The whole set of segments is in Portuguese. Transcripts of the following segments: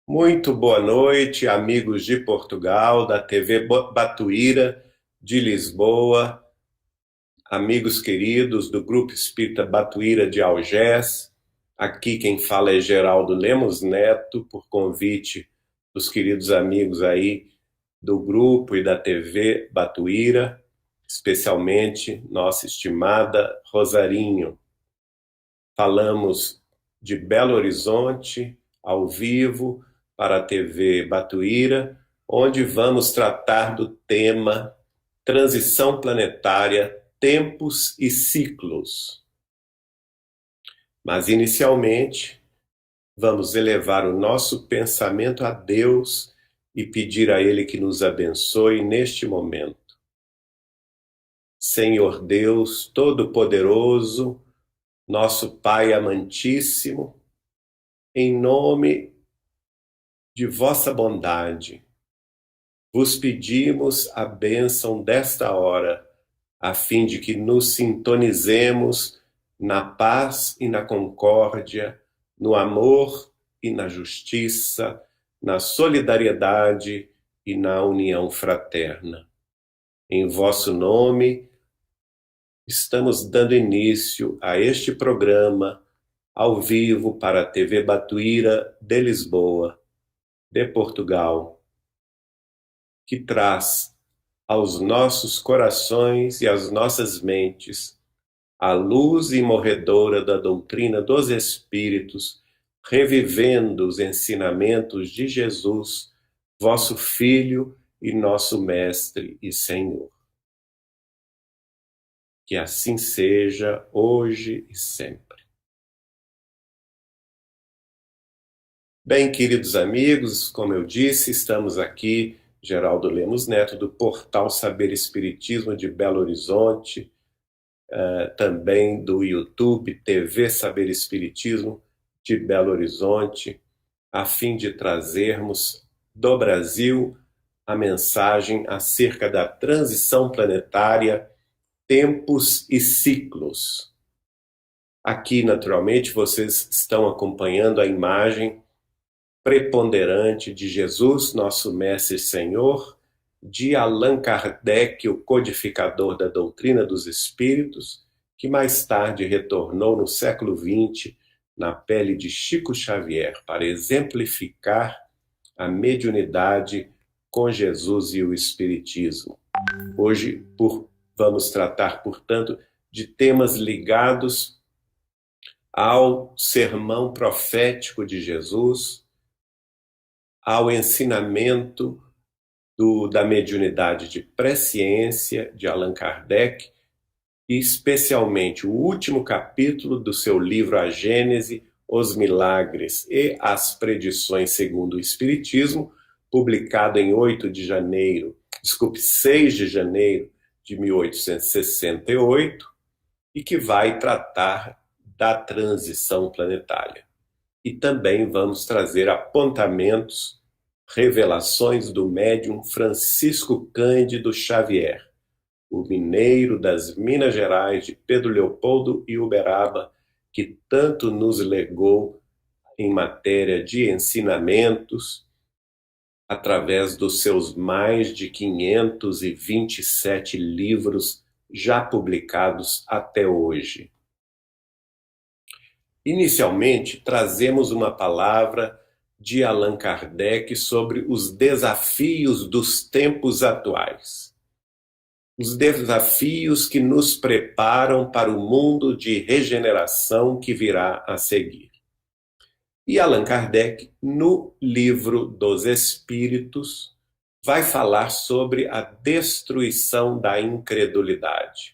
Muito boa noite, amigos de Portugal, da TV Batuíra, de Lisboa, amigos queridos do Grupo Espírita Batuíra de Algés. Aqui quem fala é Geraldo Lemos Neto, por convite dos queridos amigos aí do grupo e da TV Batuíra, especialmente nossa estimada Rosarinho. Falamos de Belo Horizonte, ao vivo, para a TV Batuíra, onde vamos tratar do tema Transição Planetária, Tempos e Ciclos. Mas, inicialmente, vamos elevar o nosso pensamento a Deus e pedir a Ele que nos abençoe neste momento. Senhor Deus Todo-Poderoso, nosso Pai amantíssimo, em nome de vossa bondade, vos pedimos a bênção desta hora, a fim de que nos sintonizemos na paz e na concórdia, no amor e na justiça, na solidariedade e na união fraterna. Em vosso nome, estamos dando início a este programa ao vivo para a TV Batuíra de Lisboa, de Portugal, que traz aos nossos corações e às nossas mentes a luz imorredora da doutrina dos Espíritos, revivendo os ensinamentos de Jesus, vosso Filho e nosso Mestre e Senhor. Que assim seja, hoje e sempre. Bem, queridos amigos, como eu disse, estamos aqui, Geraldo Lemos Neto, do Portal Saber Espiritismo de Belo Horizonte, também do YouTube TV Saber Espiritismo de Belo Horizonte, a fim de trazermos do Brasil a mensagem acerca da transição planetária, tempos e ciclos. Aqui, naturalmente, vocês estão acompanhando a imagem preponderante de Jesus, nosso Mestre e Senhor, de Allan Kardec, o codificador da doutrina dos Espíritos, que mais tarde retornou no século XX na pele de Chico Xavier para exemplificar a mediunidade com Jesus e o Espiritismo. Hoje vamos tratar, portanto, de temas ligados ao sermão profético de Jesus, ao ensinamento da mediunidade de presciência de Allan Kardec, e especialmente o último capítulo do seu livro A Gênese, os Milagres e as Predições segundo o Espiritismo, publicado em 6 de janeiro de 1868, e que vai tratar da transição planetária. E também vamos trazer apontamentos, revelações do médium Francisco Cândido Xavier, o mineiro das Minas Gerais de Pedro Leopoldo e Uberaba, que tanto nos legou em matéria de ensinamentos, através dos seus mais de 527 livros já publicados até hoje. Inicialmente, trazemos uma palavra de Allan Kardec sobre os desafios dos tempos atuais. Os desafios que nos preparam para o mundo de regeneração que virá a seguir. E Allan Kardec, no Livro dos Espíritos, vai falar sobre a destruição da incredulidade.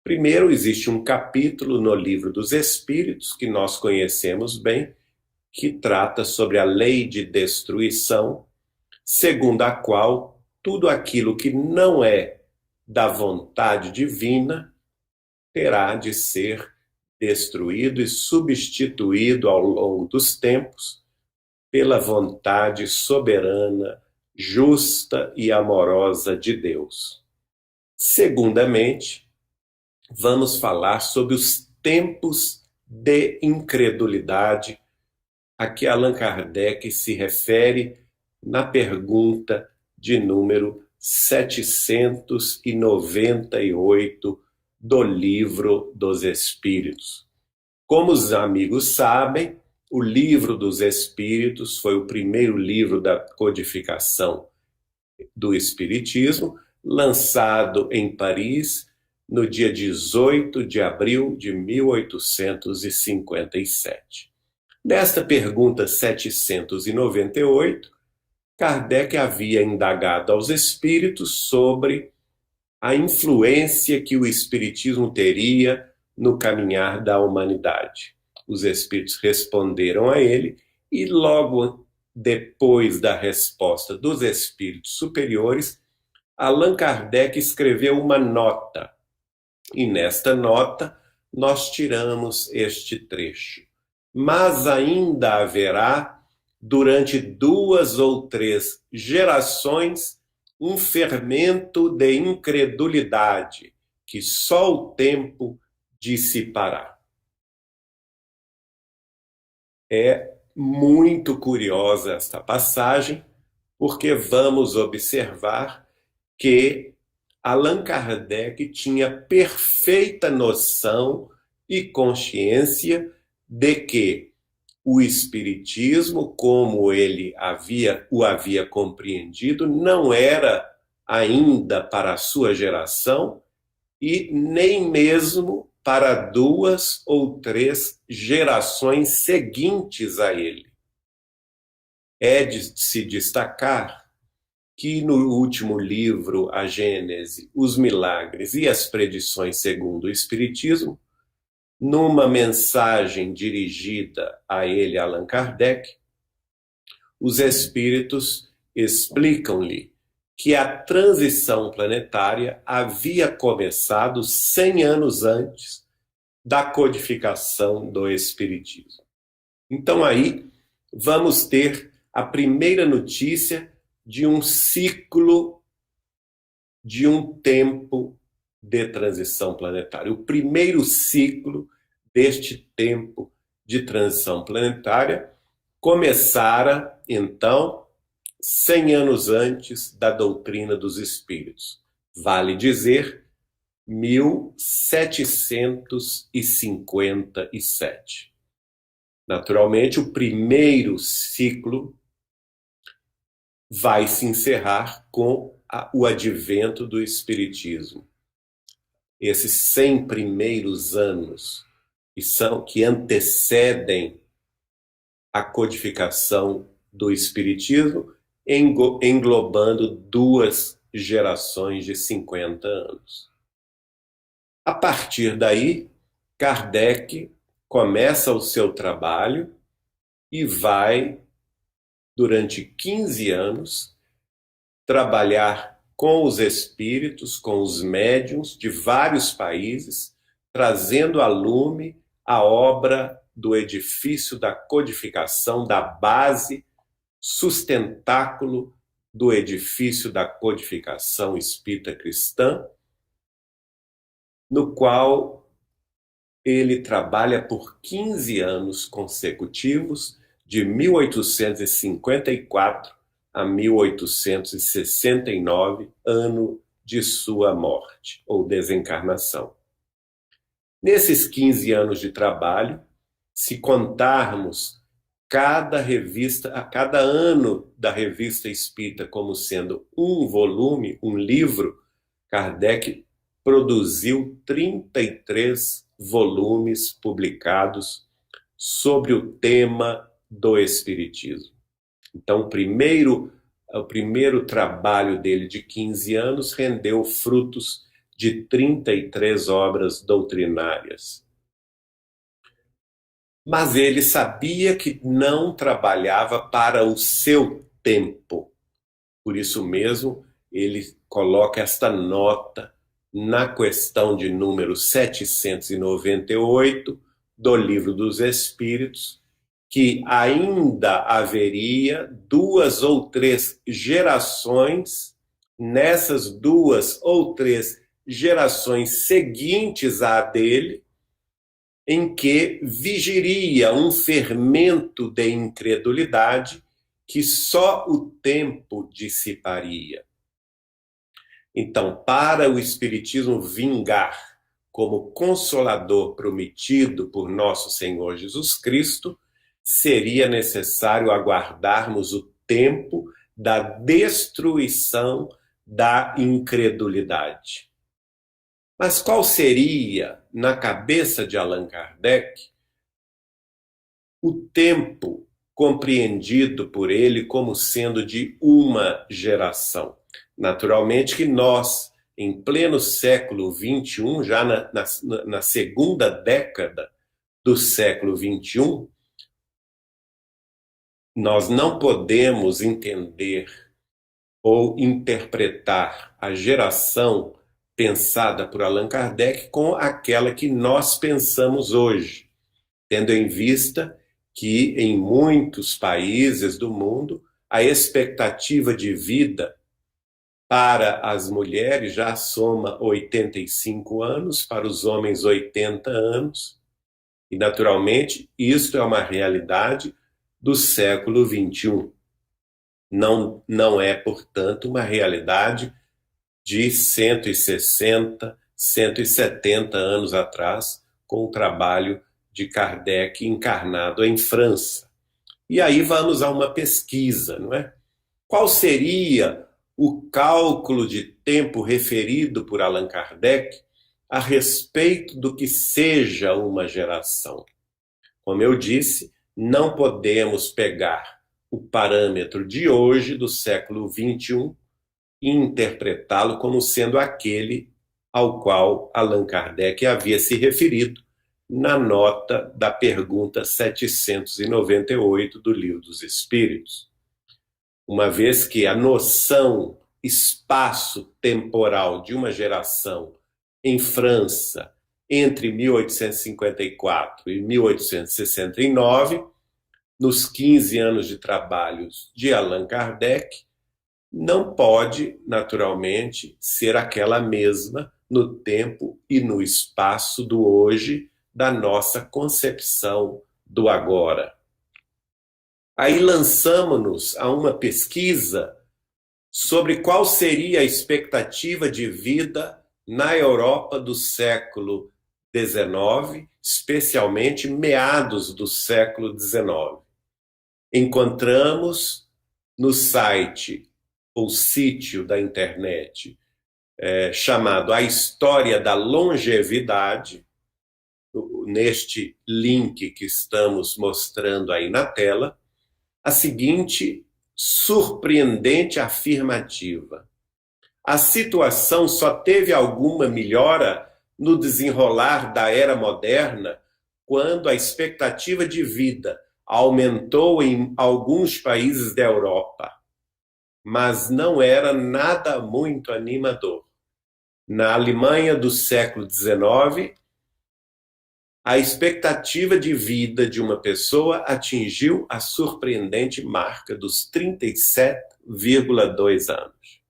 Primeiro, existe um capítulo no Livro dos Espíritos, que nós conhecemos bem, que trata sobre a lei de destruição, segundo a qual tudo aquilo que não é da vontade divina terá de ser destruído e substituído ao longo dos tempos pela vontade soberana, justa e amorosa de Deus. Segundamente, vamos falar sobre os tempos de incredulidade a que Allan Kardec se refere na pergunta de número 798 do Livro dos Espíritos. Como os amigos sabem, o Livro dos Espíritos foi o primeiro livro da codificação do Espiritismo, lançado em Paris no dia 18 de abril de 1857. Nesta pergunta 798, Kardec havia indagado aos espíritos sobre a influência que o Espiritismo teria no caminhar da humanidade. Os espíritos responderam a ele e logo depois da resposta dos espíritos superiores, Allan Kardec escreveu uma nota. E nesta nota nós tiramos este trecho. Mas ainda haverá, durante 2 ou 3 gerações, um fermento de incredulidade que só o tempo dissipará. É muito curiosa esta passagem, porque vamos observar que Allan Kardec tinha perfeita noção e consciência de que o Espiritismo, como ele o havia compreendido, não era ainda para a sua geração e nem mesmo para 2 ou 3 gerações seguintes a ele. É de se destacar que no último livro, A Gênese, os Milagres e as Predições segundo o Espiritismo, numa mensagem dirigida a ele, Allan Kardec, os espíritos explicam-lhe que a transição planetária havia começado 100 anos antes da codificação do Espiritismo. Então aí vamos ter a primeira notícia de um ciclo, de um tempo de transição planetária. O primeiro ciclo deste tempo de transição planetária começara, então, 100 anos antes da doutrina dos espíritos. Vale dizer, 1757. Naturalmente, o primeiro ciclo vai se encerrar com o advento do Espiritismo. Esses 100 primeiros anos que antecedem a codificação do Espiritismo, englobando 2 gerações de 50 anos. A partir daí, Kardec começa o seu trabalho e vai, durante 15 anos, trabalhar com os espíritos, com os médiuns de vários países, trazendo a lume a obra do edifício da codificação, da base, sustentáculo do edifício da codificação espírita cristã, no qual ele trabalha por 15 anos consecutivos, de 1854 a 1869, ano de sua morte ou desencarnação. Nesses 15 anos de trabalho, se contarmos cada ano da Revista Espírita como sendo um volume, um livro, Kardec produziu 33 volumes publicados sobre o tema do Espiritismo. Então, o primeiro trabalho dele de 15 anos rendeu frutos de 33 obras doutrinárias. Mas ele sabia que não trabalhava para o seu tempo. Por isso mesmo, ele coloca esta nota na questão de número 798 do Livro dos Espíritos, que ainda haveria 2 ou 3 gerações, nessas 2 ou 3 gerações seguintes à dele, em que vigiria um fermento de incredulidade que só o tempo dissiparia. Então, para o Espiritismo vingar como consolador prometido por nosso Senhor Jesus Cristo, seria necessário aguardarmos o tempo da destruição da incredulidade. Mas qual seria, na cabeça de Allan Kardec, o tempo compreendido por ele como sendo de uma geração? Naturalmente que nós, em pleno século XXI, já na segunda década do século XXI, nós não podemos entender ou interpretar a geração pensada por Allan Kardec com aquela que nós pensamos hoje, tendo em vista que em muitos países do mundo a expectativa de vida para as mulheres já soma 85 anos, para os homens 80 anos, e naturalmente isto é uma realidade do século XXI. Não é, portanto, uma realidade de 160, 170 anos atrás, com o trabalho de Kardec encarnado em França. E aí vamos a uma pesquisa, não é? Qual seria o cálculo de tempo referido por Allan Kardec a respeito do que seja uma geração? Como eu disse, não podemos pegar o parâmetro de hoje, do século XXI, e interpretá-lo como sendo aquele ao qual Allan Kardec havia se referido na nota da pergunta 798 do Livro dos Espíritos. Uma vez que a noção espaço-temporal de uma geração em França entre 1854 e 1869, nos 15 anos de trabalhos de Allan Kardec, não pode, naturalmente, ser aquela mesma no tempo e no espaço do hoje, da nossa concepção do agora. Aí lançamos-nos a uma pesquisa sobre qual seria a expectativa de vida na Europa do século XIX, especialmente meados do século XIX. Encontramos no site ou sítio da internet chamado A História da Longevidade, neste link que estamos mostrando aí na tela, a seguinte surpreendente afirmativa: a situação só teve alguma melhora no desenrolar da era moderna quando a expectativa de vida aumentou em alguns países da Europa, mas não era nada muito animador. Na Alemanha do século XIX, a expectativa de vida de uma pessoa atingiu a surpreendente marca dos 37,2 anos.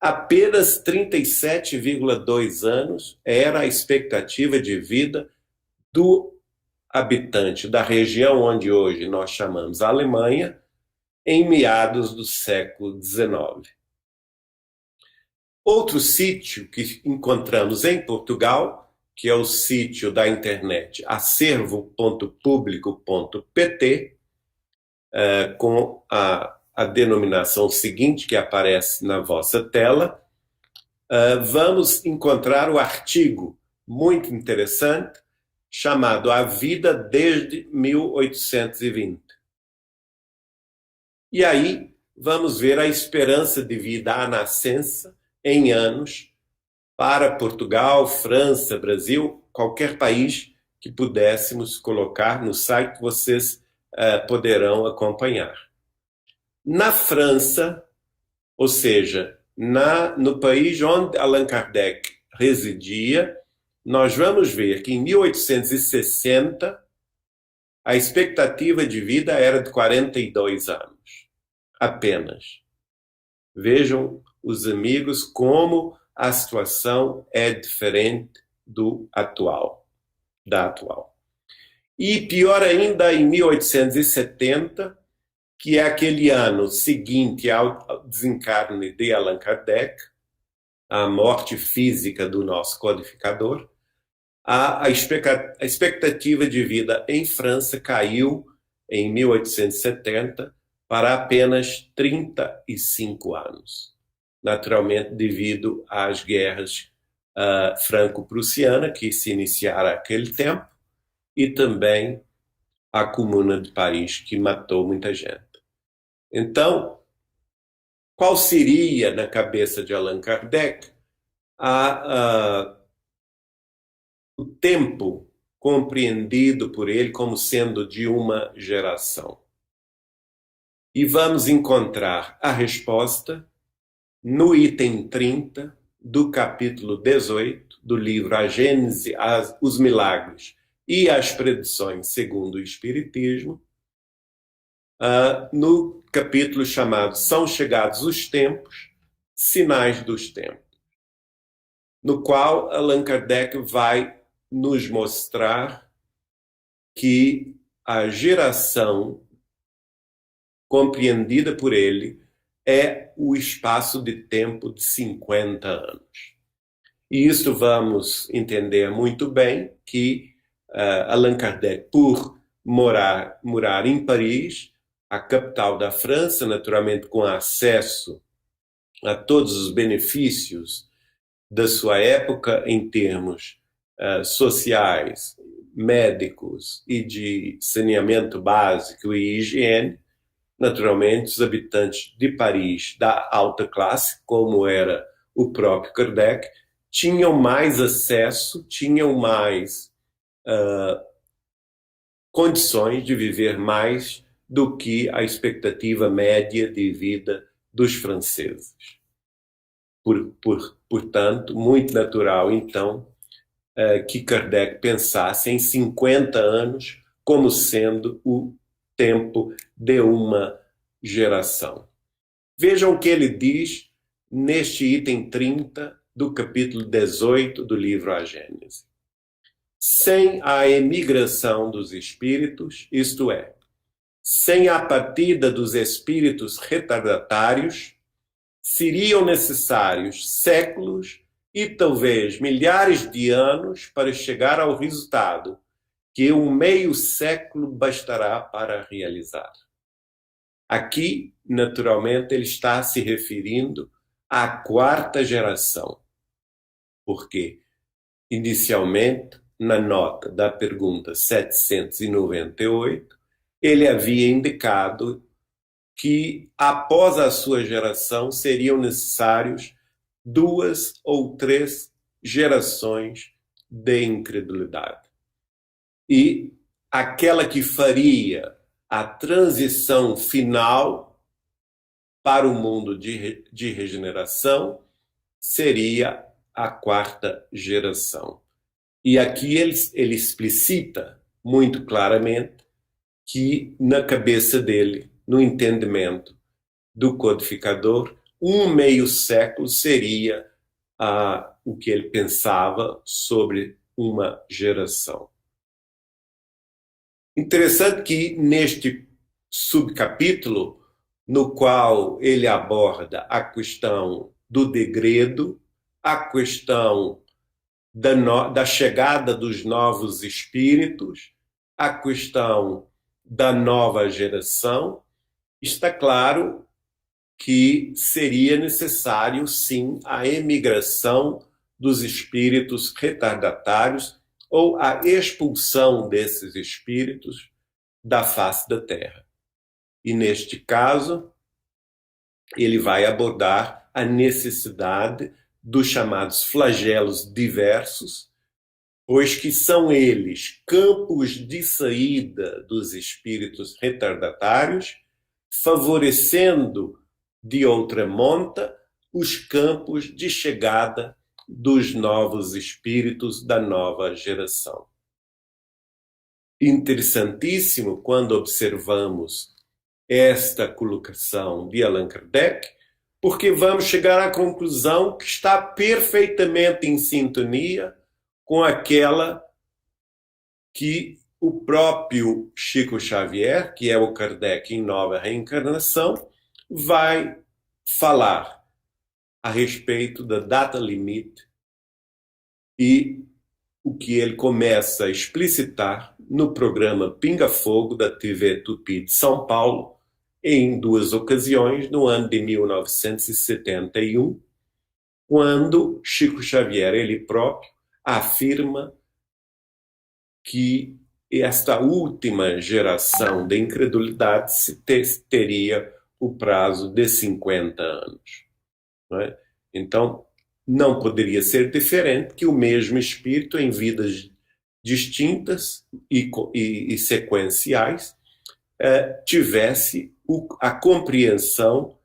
Apenas 37,2 anos era a expectativa de vida do habitante da região onde hoje nós chamamos a Alemanha, em meados do século XIX. Outro sítio que encontramos em Portugal, que é o sítio da internet acervo.publico.pt, com a denominação seguinte que aparece na vossa tela, vamos encontrar o artigo muito interessante chamado A Vida desde 1820. E aí vamos ver a esperança de vida à nascença em anos para Portugal, França, Brasil, qualquer país que pudéssemos colocar no site, vocês poderão acompanhar. Na França, ou seja, no país onde Allan Kardec residia, nós vamos ver que em 1860 a expectativa de vida era de 42 anos, apenas. Vejam os amigos como a situação é diferente do atual. da atual. E pior ainda, em 1870, que é aquele ano seguinte ao desencarne de Allan Kardec, a morte física do nosso codificador, a expectativa de vida em França caiu em 1870 para apenas 35 anos. Naturalmente, devido às guerras franco-prussianas que se iniciaram naquele tempo e também a Comuna de Paris, que matou muita gente. Então, qual seria, na cabeça de Allan Kardec, o tempo compreendido por ele como sendo de uma geração? E vamos encontrar a resposta no item 30 do capítulo 18 do livro A Gênese, os Milagres e as Predições segundo o Espiritismo, no capítulo chamado São Chegados os Tempos, Sinais dos Tempos, no qual Allan Kardec vai nos mostrar que a geração compreendida por ele é o espaço de tempo de 50 anos. E isso vamos entender muito bem que Allan Kardec, por morar em Paris, a capital da França, naturalmente com acesso a todos os benefícios da sua época em termos sociais, médicos e de saneamento básico e higiene. Naturalmente, os habitantes de Paris da alta classe, como era o próprio Kardec, tinham mais acesso, tinham mais condições de viver mais do que a expectativa média de vida dos franceses. Portanto, muito natural, então, que Kardec pensasse em 50 anos como sendo o tempo de uma geração. Vejam o que ele diz neste item 30 do capítulo 18 do livro A Gênese. Sem a emigração dos espíritos, isto é, sem a partida dos espíritos retardatários, seriam necessários séculos e talvez milhares de anos para chegar ao resultado que um meio século bastará para realizar. Aqui, naturalmente, ele está se referindo à quarta geração, porque, inicialmente, na nota da pergunta 798, ele havia indicado que, após a sua geração, seriam necessários 2 ou 3 gerações de incredulidade. E aquela que faria a transição final para o mundo de regeneração seria a quarta geração. E aqui ele explicita muito claramente que na cabeça dele, no entendimento do codificador, um meio século seria o que ele pensava sobre uma geração. Interessante que neste subcapítulo, no qual ele aborda a questão do degredo, a questão da chegada dos novos espíritos, a questão da nova geração, está claro que seria necessário, sim, a emigração dos espíritos retardatários ou a expulsão desses espíritos da face da Terra. E, neste caso, ele vai abordar a necessidade dos chamados flagelos diversos, pois que são eles campos de saída dos espíritos retardatários, favorecendo, de outra monta, os campos de chegada dos novos espíritos da nova geração. Interessantíssimo quando observamos esta colocação de Allan Kardec, porque vamos chegar à conclusão que está perfeitamente em sintonia com aquela que o próprio Chico Xavier, que é o Kardec em nova reencarnação, vai falar a respeito da data limite e o que ele começa a explicitar no programa Pinga Fogo da TV Tupi de São Paulo, em duas ocasiões, no ano de 1971, quando Chico Xavier, ele próprio, afirma que esta última geração de incredulidade teria o prazo de 50 anos. Não é? Então, não poderia ser diferente que o mesmo espírito, em vidas distintas e sequenciais, tivesse a compreensão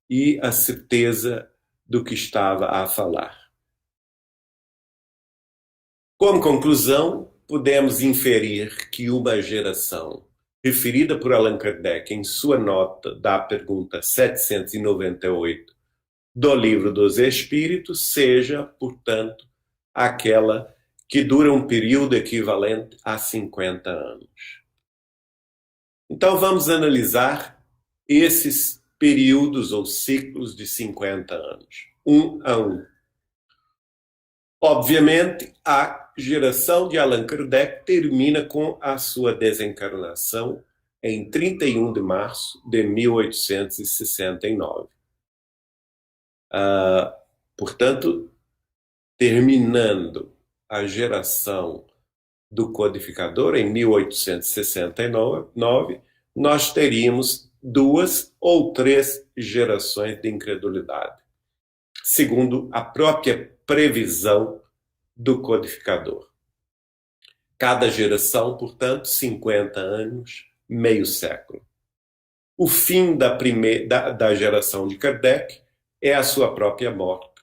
e a certeza do que estava a falar. Como conclusão, podemos inferir que uma geração, referida por Allan Kardec em sua nota da pergunta 798 do Livro dos Espíritos, seja, portanto, aquela que dura um período equivalente a 50 anos. Então vamos analisar esses períodos ou ciclos de 50 anos, um a um. Obviamente, a geração de Allan Kardec termina com a sua desencarnação em 31 de março de 1869. Portanto, terminando a geração do codificador em 1869, nós teríamos 2 ou 3 gerações de incredulidade, segundo a própria previsão do codificador. Cada geração, portanto, 50 anos, meio século. O fim da geração de Kardec é a sua própria morte,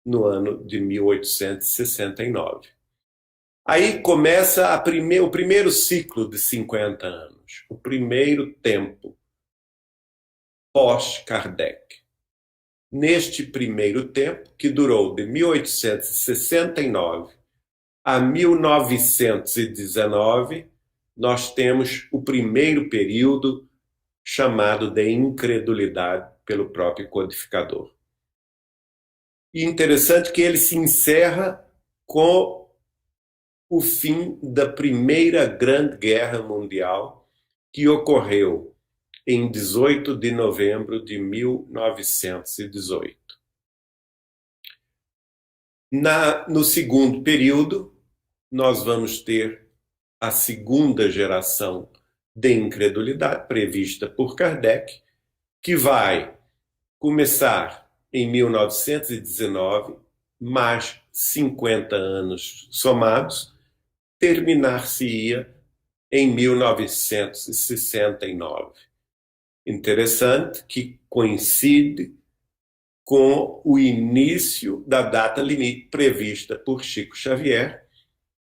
no ano de 1869. Aí começa o primeiro ciclo de 50 anos, o primeiro tempo pós-Kardec. Neste primeiro tempo, que durou de 1869 a 1919, nós temos o primeiro período chamado de incredulidade pelo próprio codificador. E interessante que ele se encerra com o fim da Primeira Grande Guerra Mundial, que ocorreu em 18 de novembro de 1918. No segundo período, nós vamos ter a segunda geração de incredulidade prevista por Kardec, que vai começar em 1919, mais 50 anos somados, terminar-se-ia em 1969. Interessante que coincide com o início da data limite prevista por Chico Xavier,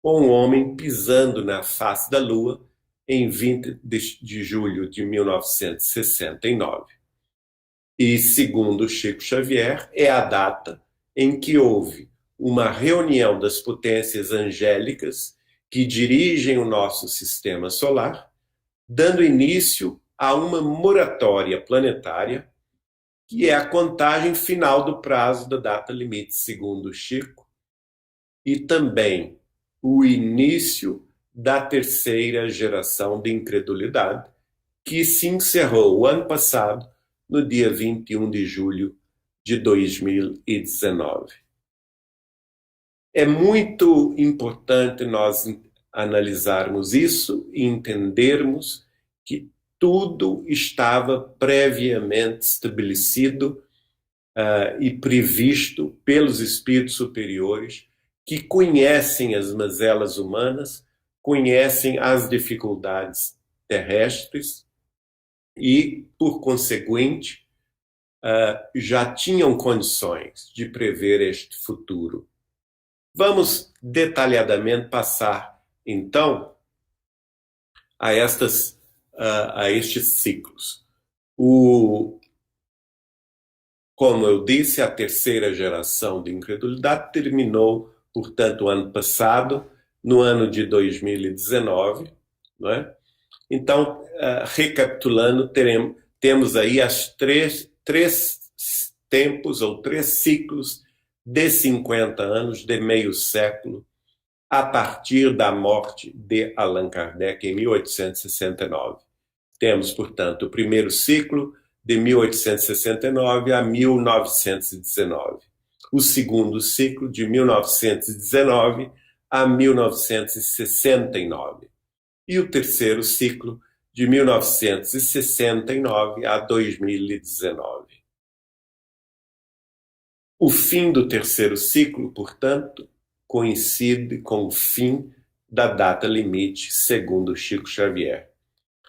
com o homem pisando na face da Lua em 20 de julho de 1969. E, segundo Chico Xavier, é a data em que houve uma reunião das potências angélicas que dirigem o nosso sistema solar, dando início a uma moratória planetária, que é a contagem final do prazo da data limite, segundo Chico, e também o início da terceira geração de incredulidade, que se encerrou o ano passado, no dia 21 de julho de 2019. É muito importante nós analisarmos isso e entendermos que tudo estava previamente estabelecido e previsto pelos espíritos superiores que conhecem as mazelas humanas, conhecem as dificuldades terrestres e, por conseguinte, já tinham condições de prever este futuro. Vamos detalhadamente passar, então, a estes ciclos. Como eu disse, a terceira geração de incredulidade terminou, portanto, o ano passado, no ano de 2019, não é? Então, recapitulando, temos aí as três tempos ou três ciclos de 50 anos, de meio século, a partir da morte de Allan Kardec em 1869. Temos, portanto, o primeiro ciclo de 1869 a 1919. O segundo ciclo de 1919 a 1969. E o terceiro ciclo de 1969 a 2019. O fim do terceiro ciclo, portanto, coincide com o fim da data limite, segundo Chico Xavier.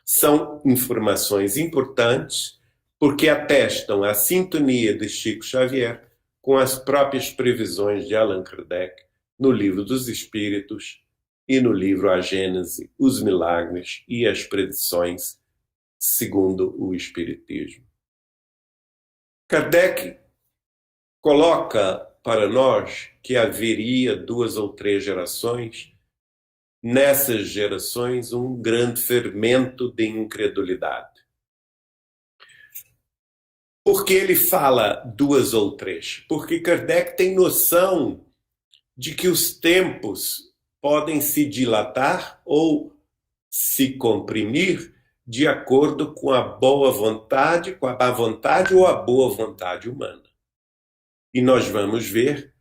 São informações importantes porque atestam a sintonia de Chico Xavier com as próprias previsões de Allan Kardec no Livro dos Espíritos e no livro A Gênese, os Milagres e as Predições, segundo o Espiritismo. Kardec coloca para nós que haveria 2 ou 3 gerações, nessas gerações um grande fermento de incredulidade. Por que ele fala 2 ou 3? Porque Kardec tem noção de que os tempos podem se dilatar ou se comprimir de acordo com a boa vontade, com a má vontade ou a boa vontade humana. E nós vamos ver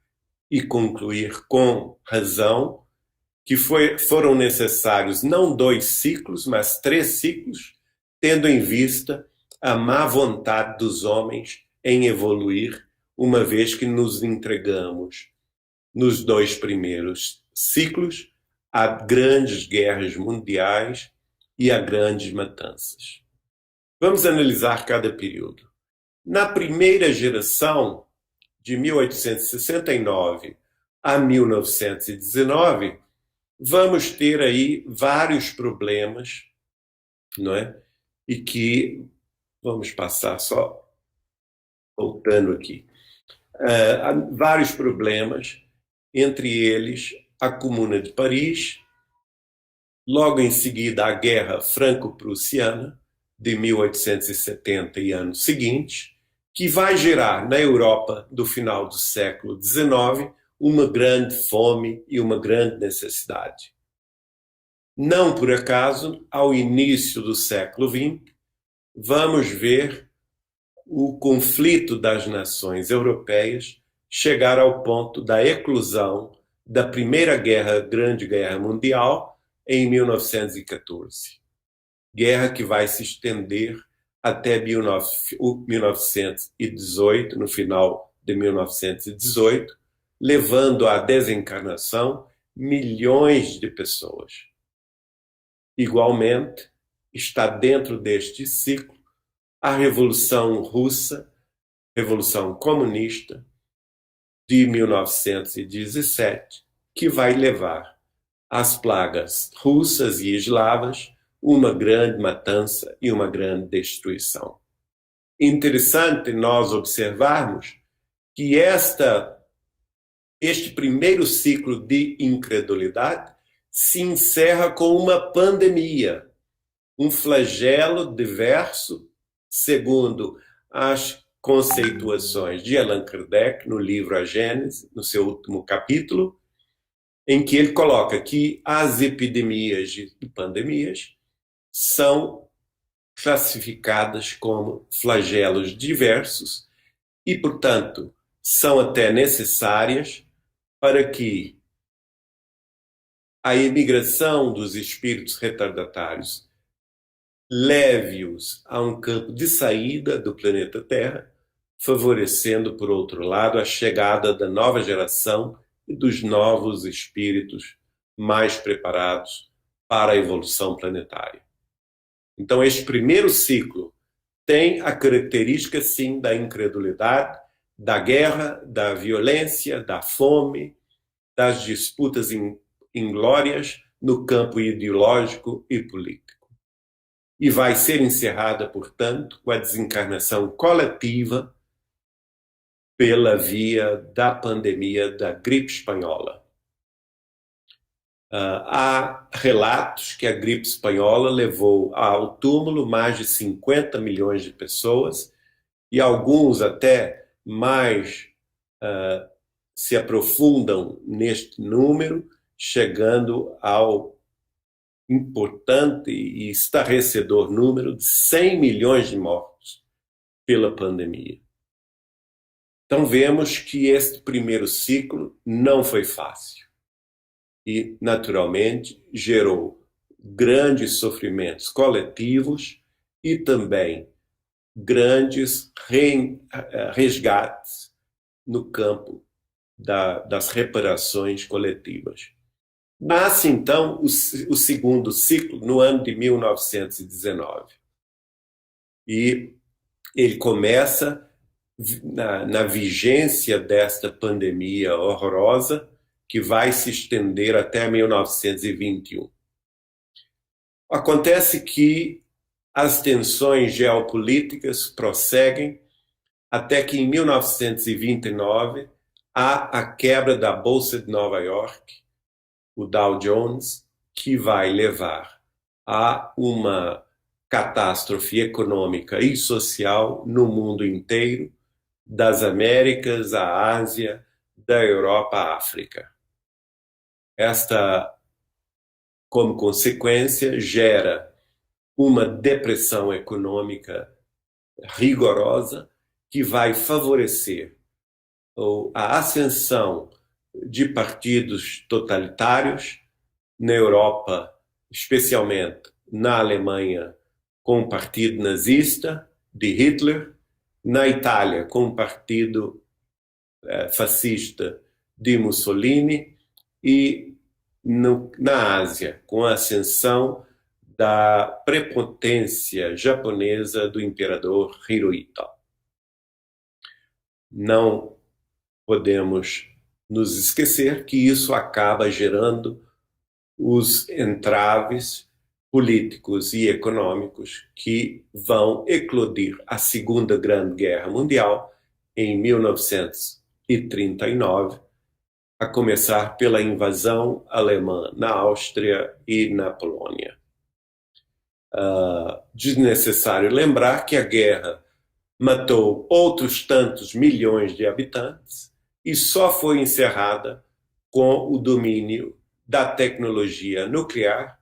e concluir com razão que foram necessários não 2 ciclos, mas 3 ciclos, tendo em vista a má vontade dos homens em evoluir, uma vez que nos entregamos nos 2 primeiros ciclos a grandes guerras mundiais e a grandes matanças. Vamos analisar cada período. Na primeira geração, de 1869 a 1919, vamos ter aí vários problemas, não é? E que vamos passar só voltando aqui. Vários problemas, entre eles a Comuna de Paris, logo em seguida a Guerra Franco-Prussiana, de 1870 e anos seguintes, que vai gerar na Europa do final do século XIX uma grande fome e uma grande necessidade. Não por acaso, ao início do século XX, vamos ver o conflito das nações europeias chegar ao ponto da eclosão da Primeira Grande Guerra Mundial em 1914. Guerra que vai se estender até 1918, no final de 1918, levando à desencarnação milhões de pessoas. Igualmente, está dentro deste ciclo a Revolução Russa, Revolução Comunista, de 1917, que vai levar às plagas russas e eslavas uma grande matança e uma grande destruição. Interessante nós observarmos que este primeiro ciclo de incredulidade se encerra com uma pandemia, um flagelo diverso, segundo as conceituações de Allan Kardec no livro A Gênese, no seu último capítulo, em que ele coloca que as epidemias e pandemias são classificadas como flagelos diversos e, portanto, são até necessárias para que a imigração dos espíritos retardatários leve-os a um campo de saída do planeta Terra, favorecendo, por outro lado, a chegada da nova geração e dos novos espíritos mais preparados para a evolução planetária. Então, este primeiro ciclo tem a característica, sim, da incredulidade, da guerra, da violência, da fome, das disputas inglórias no campo ideológico e político. E vai ser encerrada, portanto, com a desencarnação coletiva pela via da pandemia da gripe espanhola. Há relatos que a gripe espanhola levou ao túmulo mais de 50 milhões de pessoas e alguns até mais se aprofundam neste número, chegando ao importante e estarrecedor número de 100 milhões de mortos pela pandemia. Então vemos que este primeiro ciclo não foi fácil e, naturalmente, gerou grandes sofrimentos coletivos e também grandes resgates no campo das reparações coletivas. Nasce, então, o segundo ciclo no ano de 1919. E ele começa na vigência desta pandemia horrorosa, que vai se estender até 1921. Acontece que as tensões geopolíticas prosseguem até que, em 1929, há a quebra da Bolsa de Nova York, o Dow Jones, que vai levar a uma catástrofe econômica e social no mundo inteiro, das Américas à Ásia, da Europa à África. Esta, como consequência, gera uma depressão econômica rigorosa que vai favorecer a ascensão de partidos totalitários na Europa, especialmente na Alemanha, com o partido nazista de Hitler, na Itália, com o partido fascista de Mussolini e na Ásia, com a ascensão da prepotência japonesa do imperador Hirohito. Não podemos nos esquecer que isso acaba gerando os entraves políticos e econômicos que vão eclodir a Segunda Grande Guerra Mundial em 1939, a começar pela invasão alemã na Áustria e na Polônia. Desnecessário lembrar que a guerra matou outros tantos milhões de habitantes e só foi encerrada com o domínio da tecnologia nuclear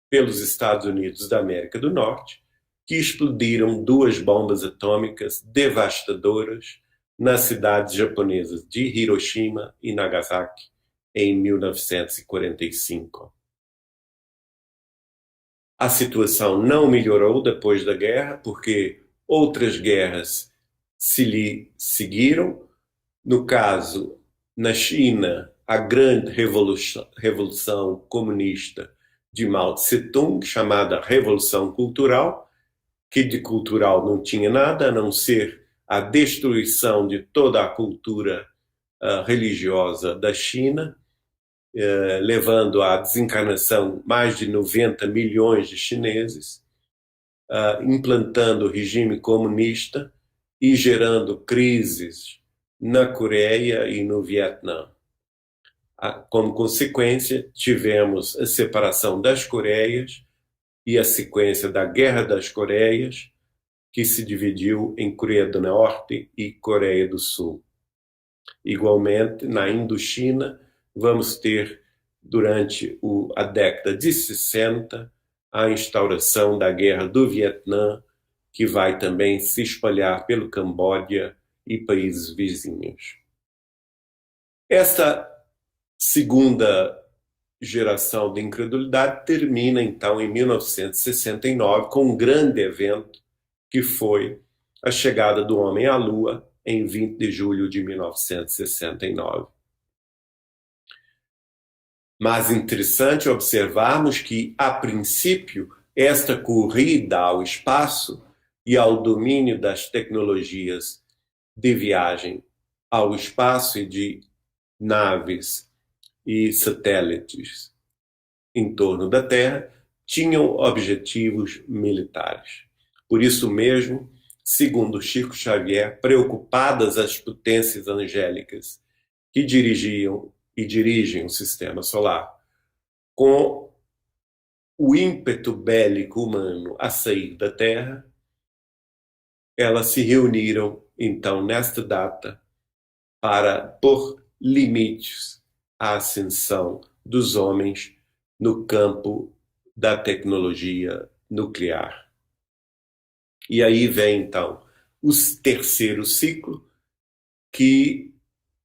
pelos Estados Unidos da América do Norte, que explodiram 2 bombas atômicas devastadoras nas cidades japonesas de Hiroshima e Nagasaki em 1945. A situação não melhorou depois da guerra, porque outras guerras se lhe seguiram. No caso, na China, a grande revolução comunista de Mao Tse-tung, chamada Revolução Cultural, que de cultural não tinha nada, a não ser a destruição de toda a cultura religiosa da China, levando à desencarnação mais de 90 milhões de chineses, implantando o regime comunista e gerando crises na Coreia e no Vietnã. Como consequência, tivemos a separação das Coreias e a sequência da Guerra das Coreias, que se dividiu em Coreia do Norte e Coreia do Sul. Igualmente, na Indochina, vamos ter, durante a década de 60, a instauração da Guerra do Vietnã, que vai também se espalhar pelo Camboja e países vizinhos. Esta segunda geração de incredulidade termina, então, em 1969, com um grande evento que foi a chegada do homem à Lua em 20 de julho de 1969. Mas interessante observarmos que, a princípio, esta corrida ao espaço e ao domínio das tecnologias de viagem ao espaço e de naves e satélites em torno da Terra tinham objetivos militares. Por isso mesmo, segundo Chico Xavier, preocupadas as potências angélicas que dirigiam e dirigem o sistema solar, com o ímpeto bélico humano a sair da Terra, elas se reuniram, então, nesta data, para pôr limites à ascensão dos homens no campo da tecnologia nuclear. E aí vem, então, o terceiro ciclo, que,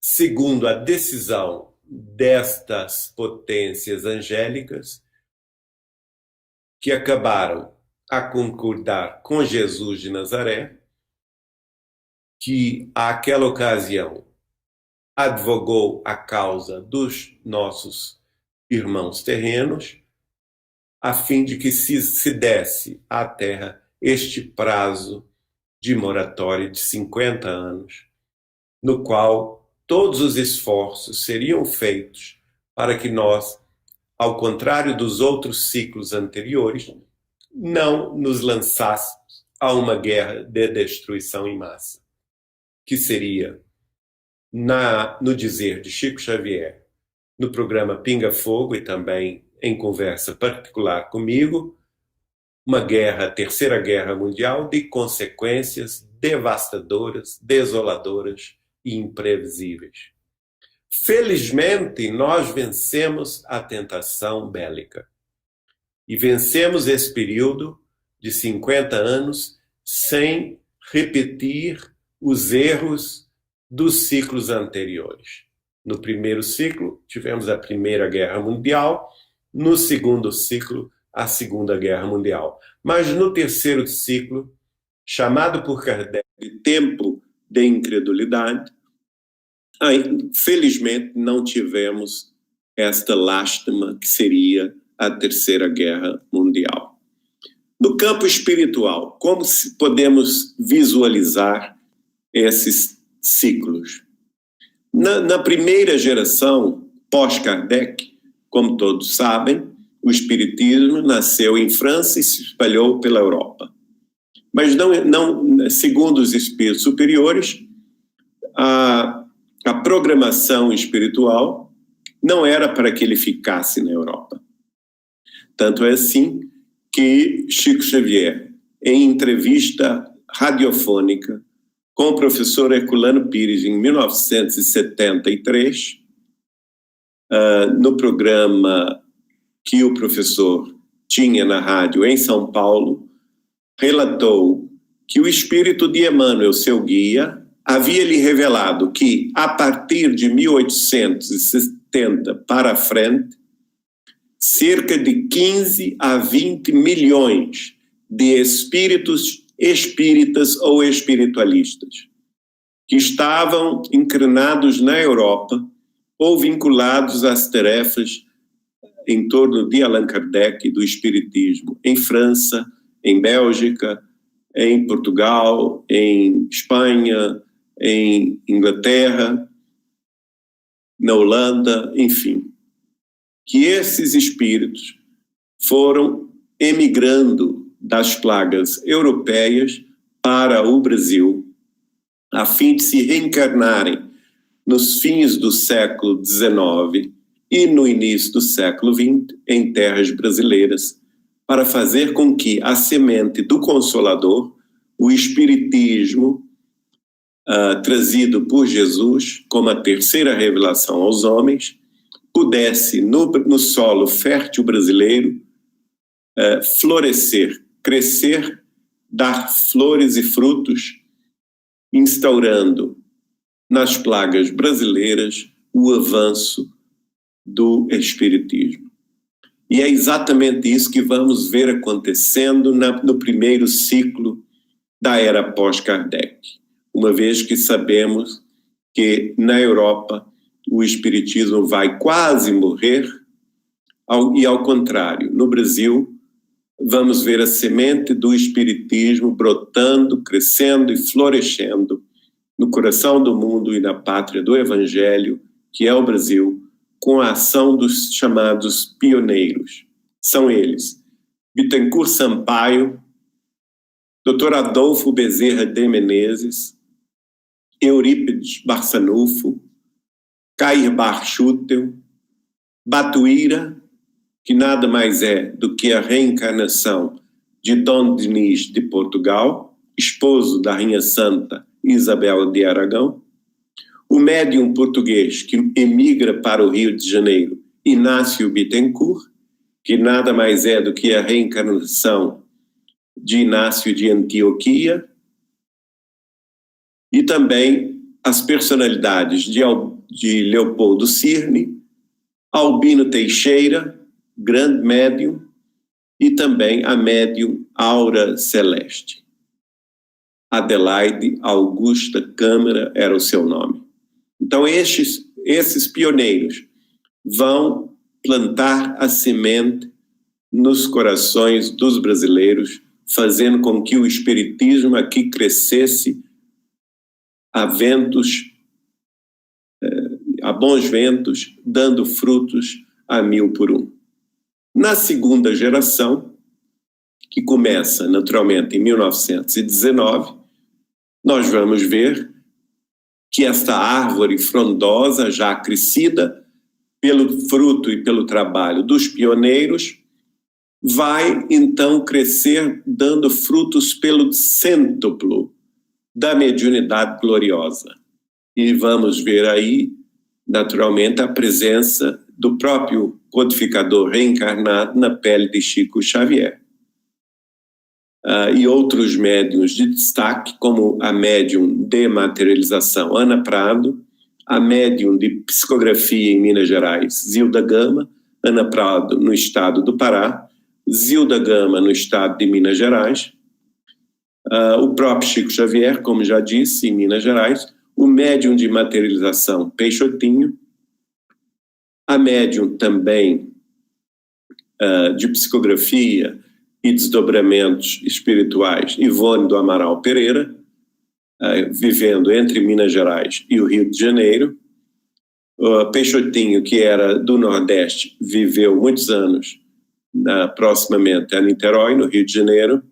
segundo a decisão destas potências angélicas, que acabaram a concordar com Jesus de Nazaré, que àquela ocasião advogou a causa dos nossos irmãos terrenos, a fim de que se desse à Terra este prazo de moratória de 50 anos, no qual todos os esforços seriam feitos para que nós, ao contrário dos outros ciclos anteriores, não nos lançássemos a uma guerra de destruição em massa, que seria, no dizer de Chico Xavier, no programa Pinga Fogo e também em conversa particular comigo, uma guerra, terceira guerra mundial, de consequências devastadoras, desoladoras e imprevisíveis. Felizmente, nós vencemos a tentação bélica. E vencemos esse período de 50 anos sem repetir os erros dos ciclos anteriores. No primeiro ciclo, tivemos a Primeira Guerra Mundial, no segundo ciclo, a Segunda Guerra Mundial. Mas no terceiro ciclo, chamado por Kardec de tempo de incredulidade, felizmente não tivemos esta lástima que seria a Terceira Guerra Mundial. No campo espiritual, como podemos visualizar esses ciclos? Na primeira geração, pós-Kardec, como todos sabem, o Espiritismo nasceu em França e se espalhou pela Europa. Mas não, segundo os espíritos superiores, a programação espiritual não era para que ele ficasse na Europa. Tanto é assim que Chico Xavier, em entrevista radiofônica com o professor Herculano Pires em 1973, no programa que o professor tinha na rádio em São Paulo, relatou que o espírito de Emmanuel, seu guia, havia lhe revelado que, a partir de 1870 para frente, cerca de 15 a 20 milhões de espíritos espíritas ou espiritualistas que estavam encarnados na Europa ou vinculados às tarefas em torno de Allan Kardec e do espiritismo em França, em Bélgica, em Portugal, em Espanha, em Inglaterra, na Holanda, enfim, que esses espíritos foram emigrando das plagas europeias para o Brasil, a fim de se reencarnarem nos fins do século XIX e no início do século XX em terras brasileiras, para fazer com que a semente do Consolador, o Espiritismo, trazido por Jesus como a terceira revelação aos homens, pudesse, no solo fértil brasileiro, florescer, crescer, dar flores e frutos, instaurando nas plagas brasileiras o avanço do Espiritismo. E é exatamente isso que vamos ver acontecendo no primeiro ciclo da era pós-Kardec, uma vez que sabemos que na Europa o Espiritismo vai quase morrer, e ao contrário, no Brasil vamos ver a semente do Espiritismo brotando, crescendo e florescendo no coração do mundo e na pátria do Evangelho, que é o Brasil, com a ação dos chamados pioneiros. São eles: Bittencourt Sampaio, Dr. Adolfo Bezerra de Menezes, Eurípides Barçanufo, Cair Barchutel, Batuíra que nada mais é do que a reencarnação de Dom Dinis de Portugal, esposo da Rainha Santa Isabel de Aragão, o médium português que emigra para o Rio de Janeiro, Inácio Bittencourt, que nada mais é do que a reencarnação de Inácio de Antioquia, e também as personalidades de Leopoldo Cirne, Albino Teixeira, grande médium, e também a médium Aura Celeste. Adelaide Augusta Câmara era o seu nome. Então esses pioneiros vão plantar a semente nos corações dos brasileiros, fazendo com que o espiritismo aqui crescesse a bons ventos, dando frutos a 1000 por 1. Na segunda geração, que começa naturalmente em 1919, nós vamos ver que esta árvore frondosa, já crescida pelo fruto e pelo trabalho dos pioneiros, vai então crescer dando frutos pelo cêntuplo da mediunidade gloriosa. E vamos ver aí, naturalmente, a presença do próprio codificador reencarnado na pele de Chico Xavier. E outros médiuns de destaque, como a médium de materialização Ana Prado, a médium de psicografia em Minas Gerais, Zilda Gama, Ana Prado no estado do Pará, Zilda Gama no estado de Minas Gerais, o próprio Chico Xavier, como já disse, em Minas Gerais, o médium de materialização Peixotinho, a médium também de psicografia e desdobramentos espirituais, Ivone do Amaral Pereira, vivendo entre Minas Gerais e o Rio de Janeiro. Peixotinho, que era do Nordeste, viveu muitos anos proximamente a Niterói, no Rio de Janeiro,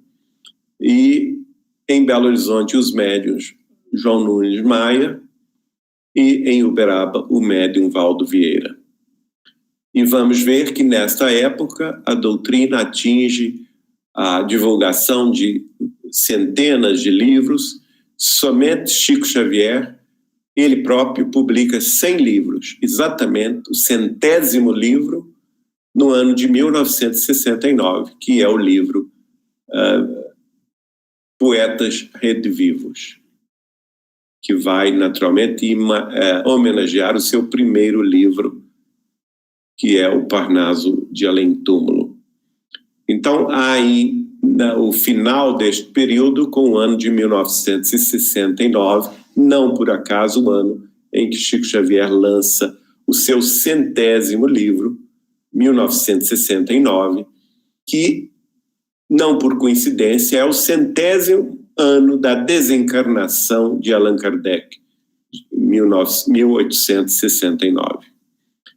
e em Belo Horizonte os médiuns João Nunes Maia e em Uberaba o médium Valdo Vieira. E vamos ver que nesta época a doutrina atinge a divulgação de centenas de livros. Somente Chico Xavier, ele próprio, publica 100 livros, exatamente o 100º livro no ano de 1969, que é o livro Poetas Redivivos, que vai naturalmente homenagear o seu primeiro livro, que é o Parnaso de Além Túmulo. Então, há aí o final deste período, com o ano de 1969, não por acaso o ano em que Chico Xavier lança o seu 100º livro, 1969, que, não por coincidência, é o 100º ano da desencarnação de Allan Kardec, 1869.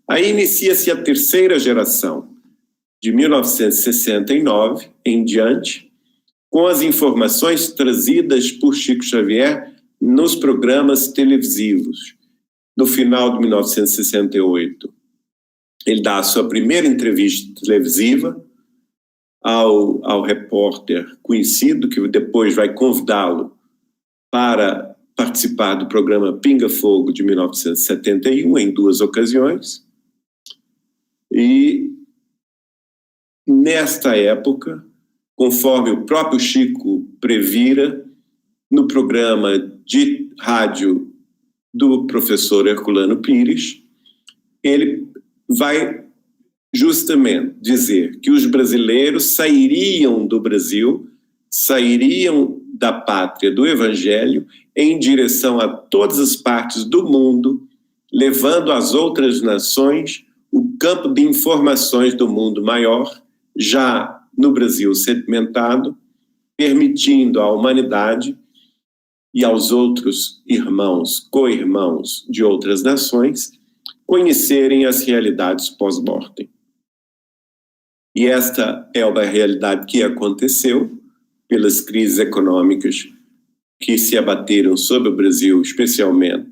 Aí inicia-se a terceira geração, de 1969 em diante, com as informações trazidas por Chico Xavier nos programas televisivos. No final de 1968, ele dá a sua primeira entrevista televisiva ao repórter conhecido, que depois vai convidá-lo para participar do programa Pinga Fogo de 1971, em 2 ocasiões. E nesta época, conforme o próprio Chico previra, no programa de rádio do professor Herculano Pires, ele vai justamente dizer que os brasileiros sairiam do Brasil, sairiam da pátria do Evangelho em direção a todas as partes do mundo, levando às outras nações o campo de informações do mundo maior, já no Brasil sedimentado, permitindo à humanidade e aos outros irmãos, co-irmãos de outras nações, conhecerem as realidades pós-mortem. E esta é uma realidade que aconteceu pelas crises econômicas que se abateram sobre o Brasil, especialmente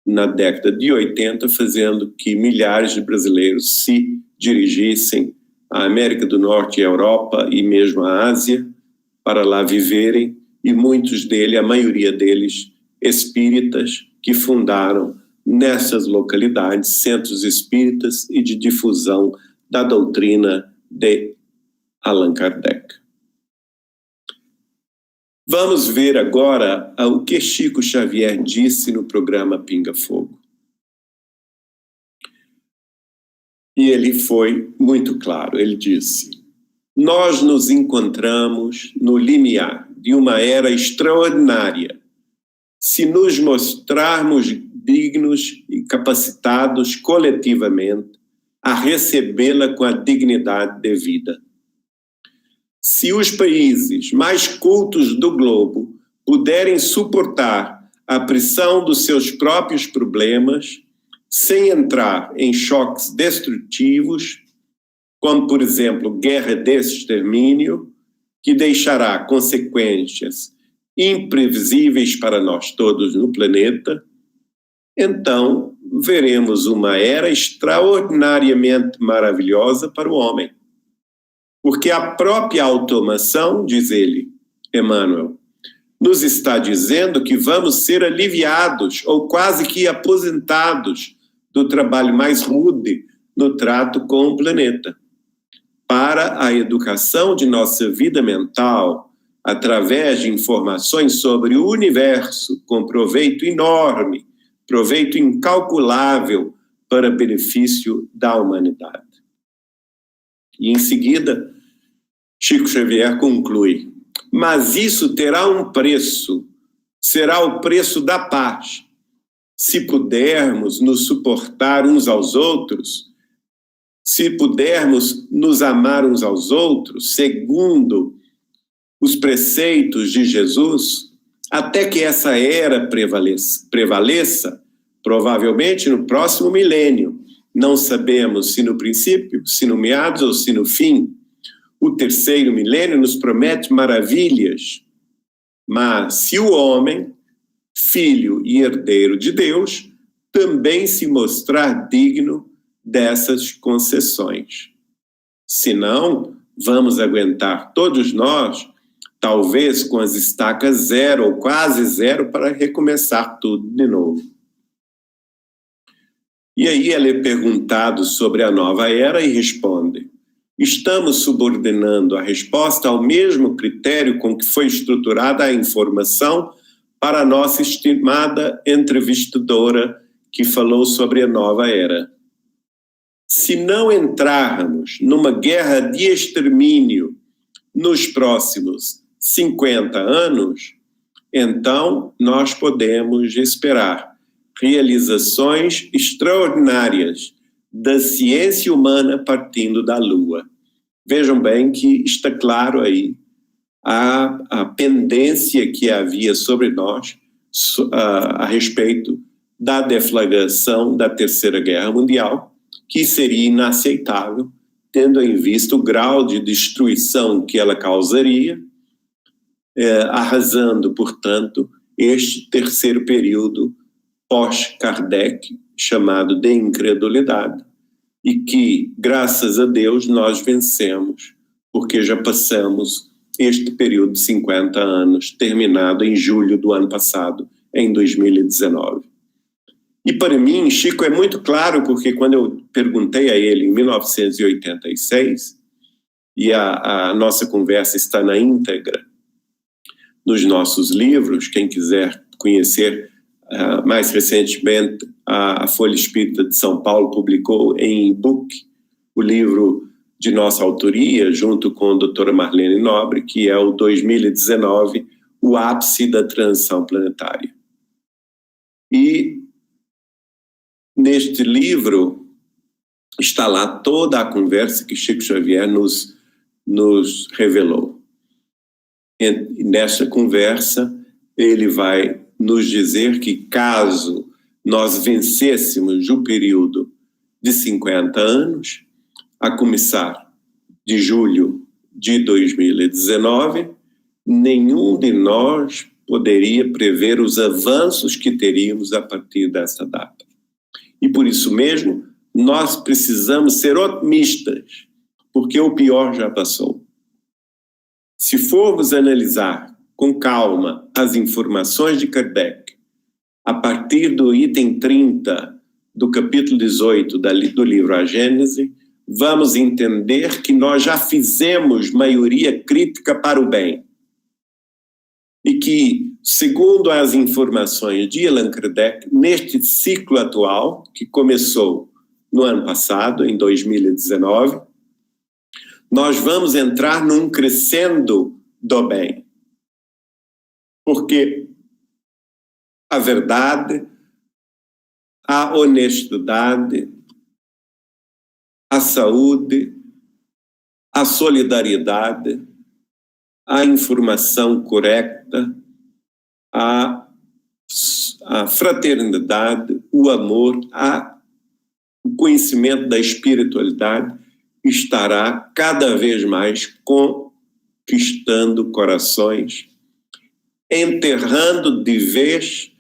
na década de 80, fazendo que milhares de brasileiros se dirigissem a América do Norte e a Europa e mesmo a Ásia, para lá viverem, e muitos deles, a maioria deles, espíritas, que fundaram nessas localidades centros espíritas e de difusão da doutrina de Allan Kardec. Vamos ver agora o que Chico Xavier disse no programa Pinga Fogo. E ele foi muito claro, ele disse: nós nos encontramos no limiar de uma era extraordinária, se nos mostrarmos dignos e capacitados coletivamente a recebê-la com a dignidade devida. Se os países mais cultos do globo puderem suportar a pressão dos seus próprios problemas, sem entrar em choques destrutivos, como, por exemplo, guerra de extermínio, que deixará consequências imprevisíveis para nós todos no planeta, então veremos uma era extraordinariamente maravilhosa para o homem. Porque a própria automação, diz ele, Emmanuel, nos está dizendo que vamos ser aliviados ou quase que aposentados do trabalho mais rude no trato com o planeta, para a educação de nossa vida mental, através de informações sobre o universo, com proveito enorme, proveito incalculável para benefício da humanidade. E em seguida, Chico Xavier conclui: mas isso terá um preço, será o preço da paz. Se pudermos nos suportar uns aos outros, se pudermos nos amar uns aos outros, segundo os preceitos de Jesus, até que essa era prevaleça, provavelmente no próximo milênio. Não sabemos se no princípio, se no meados ou se no fim. O terceiro milênio nos promete maravilhas, mas se o homem, filho e herdeiro de Deus, também se mostrar digno dessas concessões. Senão, vamos aguentar todos nós, talvez com as estacas zero ou quase zero, para recomeçar tudo de novo. E aí ele é perguntado sobre a nova era e responde: estamos subordinando a resposta ao mesmo critério com que foi estruturada a informação para a nossa estimada entrevistadora que falou sobre a nova era. Se não entrarmos numa guerra de extermínio nos próximos 50 anos, então nós podemos esperar realizações extraordinárias da ciência humana partindo da Lua. Vejam bem que está claro aí a pendência que havia sobre nós a respeito da deflagração da Terceira Guerra Mundial, que seria inaceitável, tendo em vista o grau de destruição que ela causaria, arrasando, portanto, este terceiro período pós-Kardec, chamado de incredulidade, e que, graças a Deus, nós vencemos, porque já passamos este período de 50 anos, terminado em julho do ano passado, em 2019. E para mim, Chico é muito claro, porque quando eu perguntei a ele em 1986, e a nossa conversa está na íntegra nos nossos livros, quem quiser conhecer, mais recentemente, a Folha Espírita de São Paulo publicou em e-book o livro de nossa autoria, junto com a doutora Marlene Nobre, que é o 2019, o ápice da transição planetária. E neste livro está lá toda a conversa que Chico Xavier nos revelou. E nesta conversa, ele vai nos dizer que caso nós vencêssemos o período de 50 anos, a começar de julho de 2019, nenhum de nós poderia prever os avanços que teríamos a partir dessa data. E por isso mesmo, nós precisamos ser otimistas, porque o pior já passou. Se formos analisar com calma as informações de Kardec, a partir do item 30 do capítulo 18 do livro A Gênese, vamos entender que nós já fizemos maioria crítica para o bem. E que, segundo as informações de Allan Kardec, neste ciclo atual, que começou no ano passado, em 2019, nós vamos entrar num crescendo do bem. Porque a verdade, a honestidade, a saúde, a solidariedade, a informação correta, a fraternidade, o amor, o conhecimento da espiritualidade estará cada vez mais conquistando corações, enterrando de vez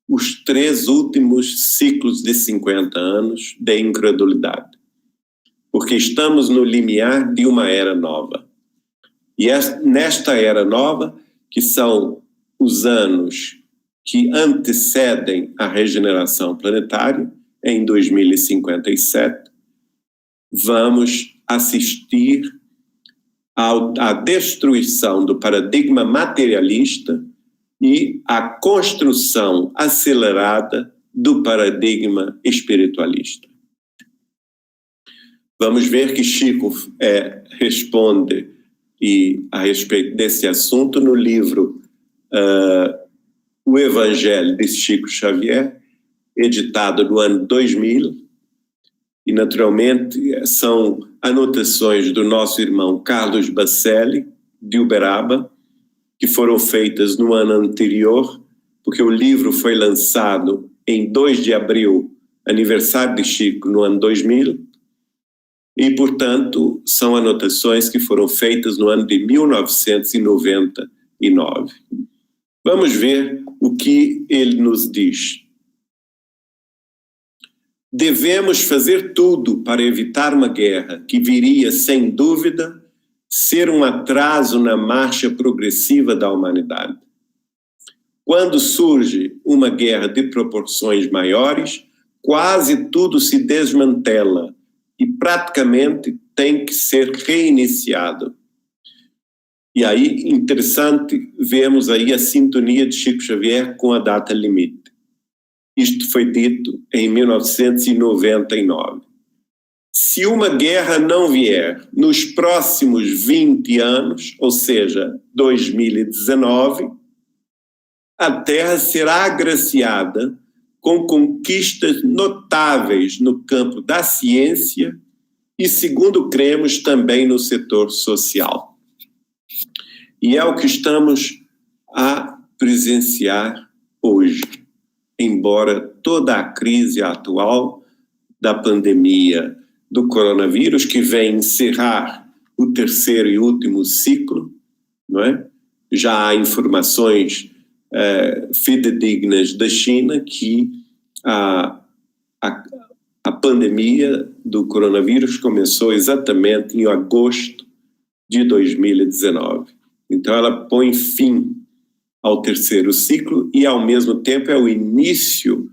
os 3 últimos ciclos de 50 anos de incredulidade. Porque estamos no limiar de uma era nova. E nesta era nova, que são os anos que antecedem a regeneração planetária, em 2057, vamos assistir à destruição do paradigma materialista e à construção acelerada do paradigma espiritualista. Vamos ver que Chico responde a respeito desse assunto no livro O Evangelho de Chico Xavier, editado no ano 2000, e naturalmente são anotações do nosso irmão Carlos Bacelli, de Uberaba, que foram feitas no ano anterior, porque o livro foi lançado em 2 de abril, aniversário de Chico, no ano 2000, e, portanto, são anotações que foram feitas no ano de 1999. Vamos ver o que ele nos diz. Devemos fazer tudo para evitar uma guerra que viria, sem dúvida, ser um atraso na marcha progressiva da humanidade. Quando surge uma guerra de proporções maiores, quase tudo se desmantela e praticamente tem que ser reiniciado. E aí, interessante, vemos aí a sintonia de Chico Xavier com a data limite. Isto foi dito em 1999. Se uma guerra não vier nos próximos 20 anos, ou seja, 2019, a Terra será agraciada com conquistas notáveis no campo da ciência e, segundo cremos, também no setor social. E é o que estamos a presenciar hoje, embora toda a crise atual da pandemia do coronavírus, que vem encerrar o 3º e último ciclo, não é? Já há informações fidedignas da China que a pandemia do coronavírus começou exatamente em agosto de 2019. Então ela põe fim ao 3º ciclo e, ao mesmo tempo, é o início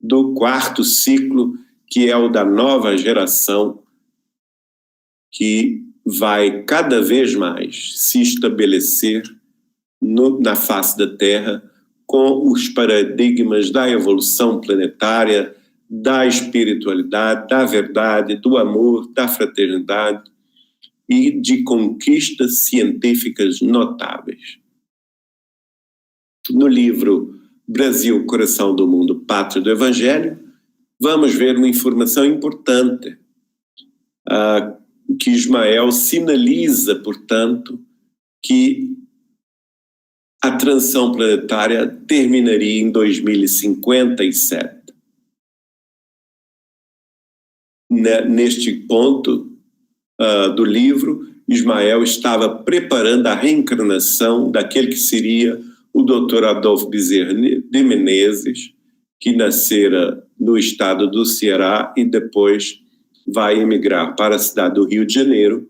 do 4º ciclo, que é o da nova geração, que vai cada vez mais se estabelecer na face da Terra com os paradigmas da evolução planetária, da espiritualidade, da verdade, do amor, da fraternidade e de conquistas científicas notáveis. No livro Brasil, Coração do Mundo, Pátria do Evangelho, vamos ver uma informação importante, que Ismael sinaliza, portanto, que a transição planetária terminaria em 2057. Neste ponto do livro, Ismael estava preparando a reencarnação daquele que seria o Dr. Adolfo Bezerra de Menezes, que nascera no estado do Ceará e depois vai emigrar para a cidade do Rio de Janeiro,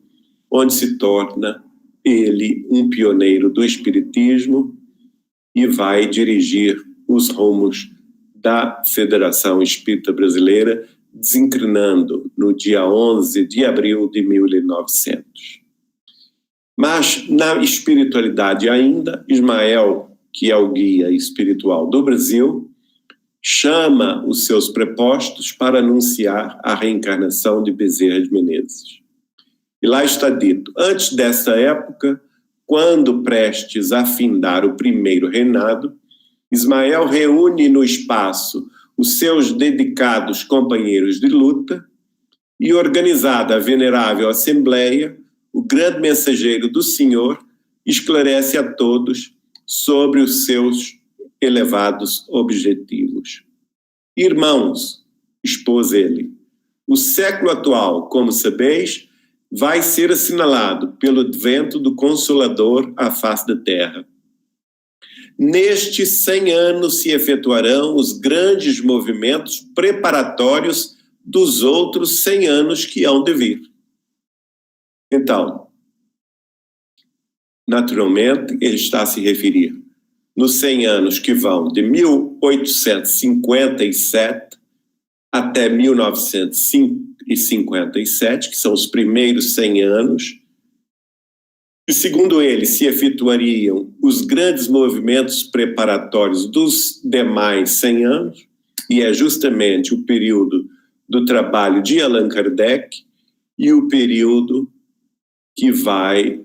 onde se torna ele um pioneiro do espiritismo e vai dirigir os rumos da Federação Espírita Brasileira, desencarnando no dia 11 de abril de 1900. Mas, na espiritualidade ainda, Ismael, que é o guia espiritual do Brasil, chama os seus prepostos para anunciar a reencarnação de Bezerra de Menezes. E lá está dito: antes dessa época, quando prestes a findar o primeiro reinado, Ismael reúne no espaço os seus dedicados companheiros de luta e, organizada a venerável assembleia, o grande mensageiro do Senhor esclarece a todos sobre os seus elevados objetivos. Irmãos, expôs ele, o século atual, como sabeis, vai ser assinalado pelo advento do Consolador à face da terra. Nestes 100 anos se efetuarão os grandes movimentos preparatórios dos outros 100 anos que hão de vir. Então, naturalmente, ele está a se referir nos 100 anos que vão de 1857 até 1957, que são os primeiros 100 anos, e segundo ele se efetuariam os grandes movimentos preparatórios dos demais 100 anos, e é justamente o período do trabalho de Allan Kardec e o período que vai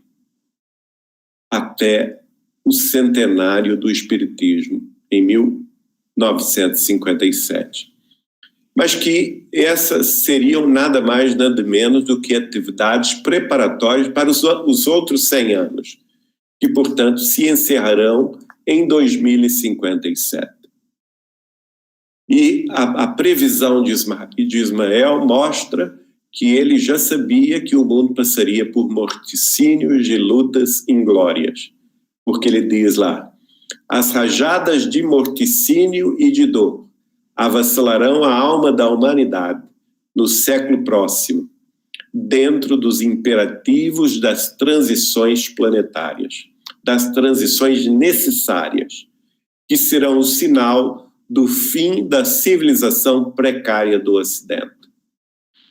até o centenário do Espiritismo, em 1957. Mas que essas seriam nada mais, nada menos do que atividades preparatórias para os outros 100 anos, que, portanto, se encerrarão em 2057. E a previsão de Ismael mostra que ele já sabia que o mundo passaria por morticínios e lutas inglórias, porque ele diz lá: as rajadas de morticínio e de dor avassalarão a alma da humanidade no século próximo, dentro dos imperativos das transições planetárias, das transições necessárias, que serão o sinal do fim da civilização precária do Ocidente.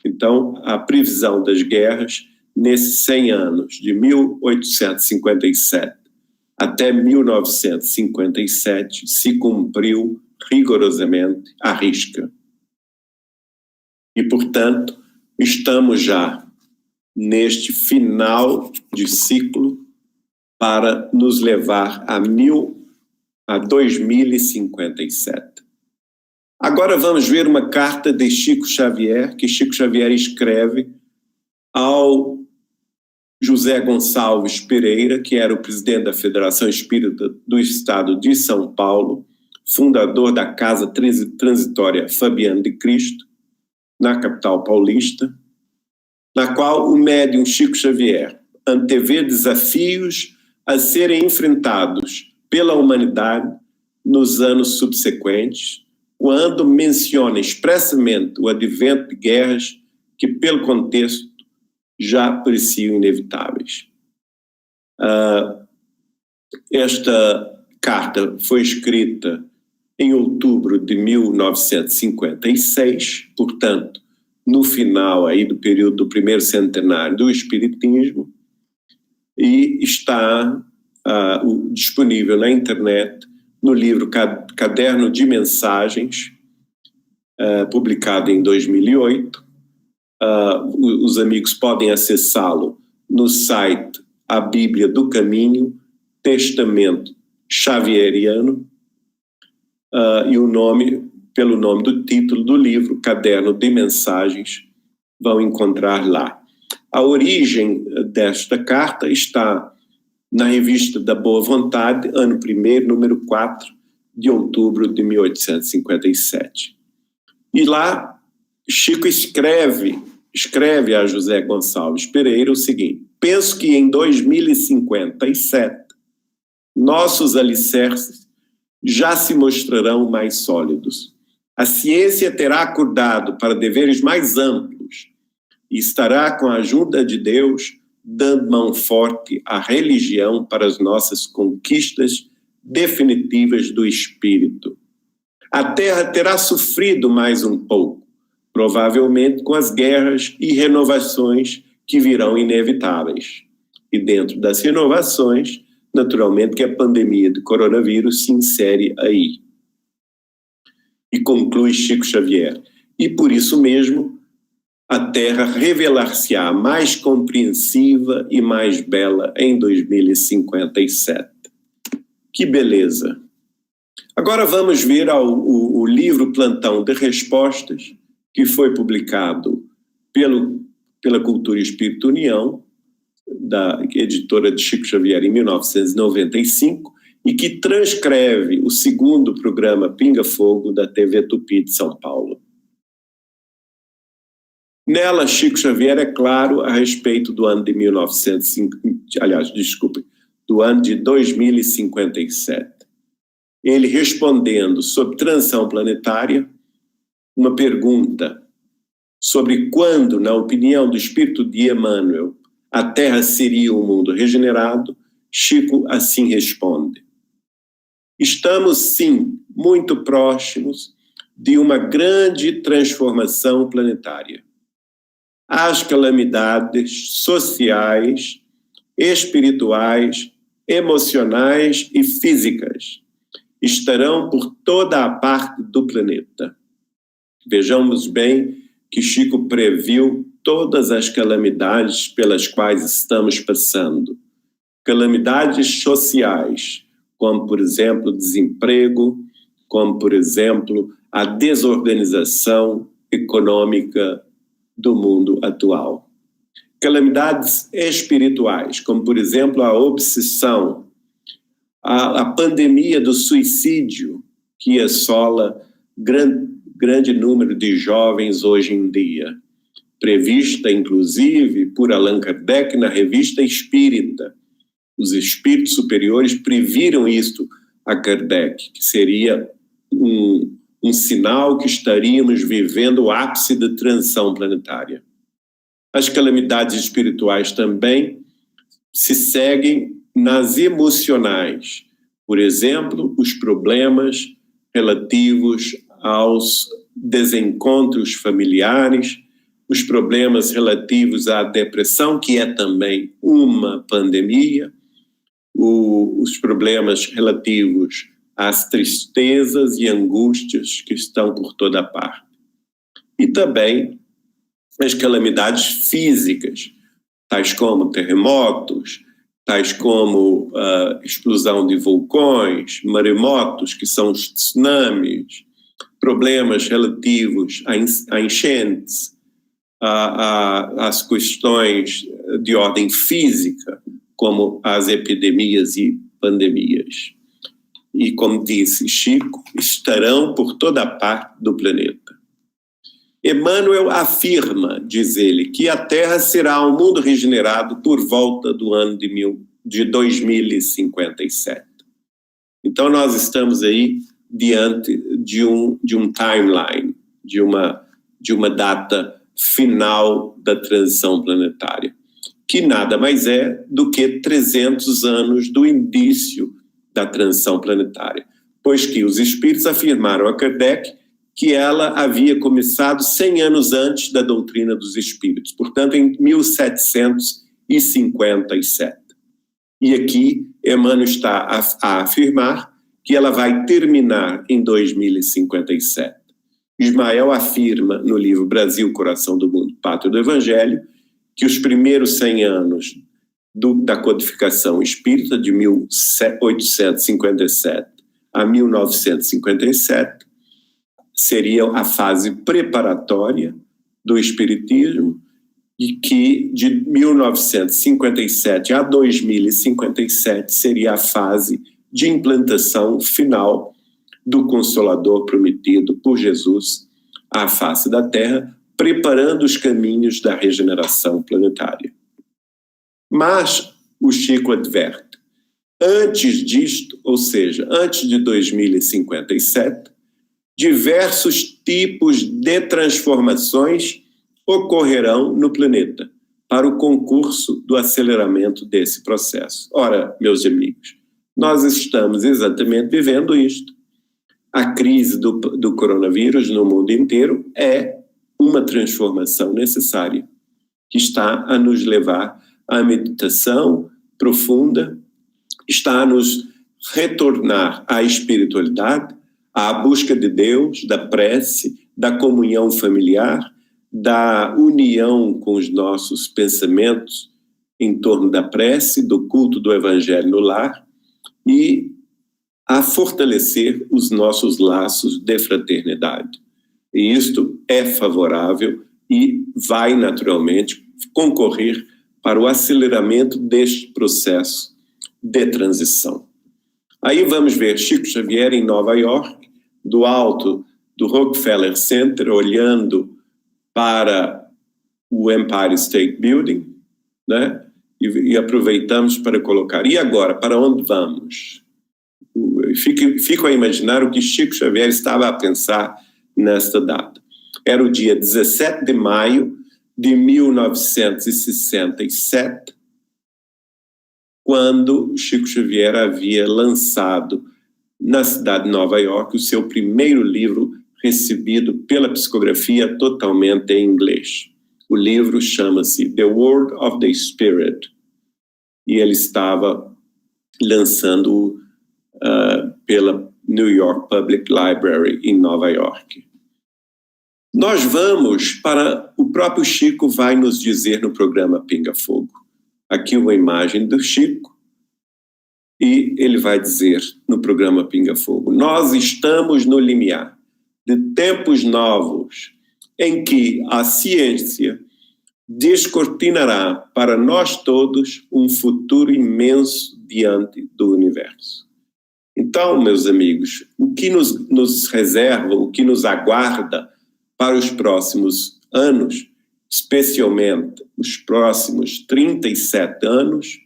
Então, a previsão das guerras, nesses 100 anos, de 1857 até 1957, se cumpriu rigorosamente à risca. E, portanto, estamos já neste final de ciclo para nos levar a 2057. Agora vamos ver uma carta de Chico Xavier, que Chico Xavier escreve ao José Gonçalves Pereira, que era o presidente da Federação Espírita do Estado de São Paulo, fundador da Casa Transitória Fabiano de Cristo, na capital paulista, na qual o médium Chico Xavier antevê desafios a serem enfrentados pela humanidade nos anos subsequentes, quando menciona expressamente o advento de guerras que, pelo contexto, já pareciam inevitáveis. Esta carta foi escrita em outubro de 1956, portanto, no final aí do período do primeiro centenário do Espiritismo, e está disponível na internet no livro Caderno de Mensagens, publicado em 2008. Os amigos podem acessá-lo no site A Bíblia do Caminho, Testamento Xavieriano, e o nome, pelo nome do título do livro, Caderno de Mensagens, vão encontrar lá. A origem desta carta está na Revista da Boa Vontade, ano 1º, número 4, de outubro de 1857. E lá, Chico escreve a José Gonçalves Pereira o seguinte: penso que em 2057 nossos alicerces já se mostrarão mais sólidos. A ciência terá acordado para deveres mais amplos e estará, com a ajuda de Deus, dando mão forte à religião para as nossas conquistas definitivas do espírito. A Terra terá sofrido mais um pouco, provavelmente com as guerras e renovações que virão inevitáveis. E dentro das renovações, naturalmente que a pandemia do coronavírus se insere aí. E conclui Chico Xavier. E por isso mesmo, a Terra revelar-se-á mais compreensiva e mais bela em 2057. Que beleza! Agora vamos ver o livro Plantão de Respostas, que foi publicado pela Cultura e Espírito União, da editora de Chico Xavier, em 1995, e que transcreve o segundo programa Pinga Fogo da TV Tupi de São Paulo. Nela, Chico Xavier é claro a respeito do ano de 2057. Ele respondendo sobre transição planetária, uma pergunta sobre quando, na opinião do espírito de Emmanuel, a Terra seria um mundo regenerado, Chico assim responde: estamos, sim, muito próximos de uma grande transformação planetária. As calamidades sociais, espirituais, emocionais e físicas estarão por toda a parte do planeta. Vejamos bem que Chico previu todas as calamidades pelas quais estamos passando. Calamidades sociais, como, por exemplo, desemprego, como, por exemplo, a desorganização econômica do mundo atual. Calamidades espirituais, como, por exemplo, a obsessão, a pandemia do suicídio, que assola grande número de jovens hoje em dia, prevista, inclusive, por Allan Kardec na Revista Espírita. Os espíritos superiores previram isto a Kardec, que seria um sinal que estaríamos vivendo o ápice da transição planetária. As calamidades espirituais também se seguem nas emocionais. Por exemplo, os problemas relativos aos desencontros familiares, os problemas relativos à depressão, que é também uma pandemia, os problemas relativos às tristezas e angústias que estão por toda parte. E também as calamidades físicas, tais como terremotos, tais como explosão de vulcões, maremotos, que são os tsunamis, problemas relativos a enchentes, às questões de ordem física, como as epidemias e pandemias. E, como disse Chico, estarão por toda a parte do planeta. Emmanuel afirma, diz ele, que a Terra será um mundo regenerado por volta do ano de 2057. Então, nós estamos aí diante de um timeline, de uma data final da transição planetária, que nada mais é do que 300 anos do início da transição planetária, pois que os espíritos afirmaram a Kardec que ela havia começado 100 anos antes da doutrina dos espíritos, portanto em 1757. E aqui Emmanuel está a afirmar que ela vai terminar em 2057. Ismael afirma no livro Brasil, Coração do Mundo, Pátria do Evangelho, que os primeiros 100 anos da codificação espírita, de 1857 a 1957, seriam a fase preparatória do espiritismo, e que de 1957 a 2057 seria a fase de implantação final do Consolador prometido por Jesus à face da Terra, preparando os caminhos da regeneração planetária. Mas o Chico adverte, antes disto, ou seja, antes de 2057, diversos tipos de transformações ocorrerão no planeta, para o concurso do aceleramento desse processo. Ora, meus amigos, nós estamos exatamente vivendo isto. A crise do coronavírus no mundo inteiro é uma transformação necessária, que está a nos levar à meditação profunda, está a nos retornar à espiritualidade, à busca de Deus, da prece, da comunhão familiar, da união com os nossos pensamentos em torno da prece, do culto do Evangelho no lar e a fortalecer os nossos laços de fraternidade. E isto é favorável e vai naturalmente concorrer para o aceleramento deste processo de transição. Aí vamos ver Chico Xavier em Nova York, do alto do Rockefeller Center, olhando para o Empire State Building, né? E aproveitamos para colocar. E agora, para onde vamos? Fico a imaginar o que Chico Xavier estava a pensar nesta data. Era o dia 17 de maio de 1967, quando Chico Xavier havia lançado na cidade de Nova York o seu primeiro livro recebido pela psicografia totalmente em inglês. O livro chama-se The Word of the Spirit e ele estava lançando pela New York Public Library em Nova York. Nós vamos para... O próprio Chico vai nos dizer no programa Pinga Fogo. Aqui uma imagem do Chico e ele vai dizer no programa Pinga Fogo: nós estamos no limiar de tempos novos em que a ciência descortinará para nós todos um futuro imenso diante do universo. Então, meus amigos, o que nos reserva, o que nos aguarda para os próximos anos, especialmente os próximos 37 anos,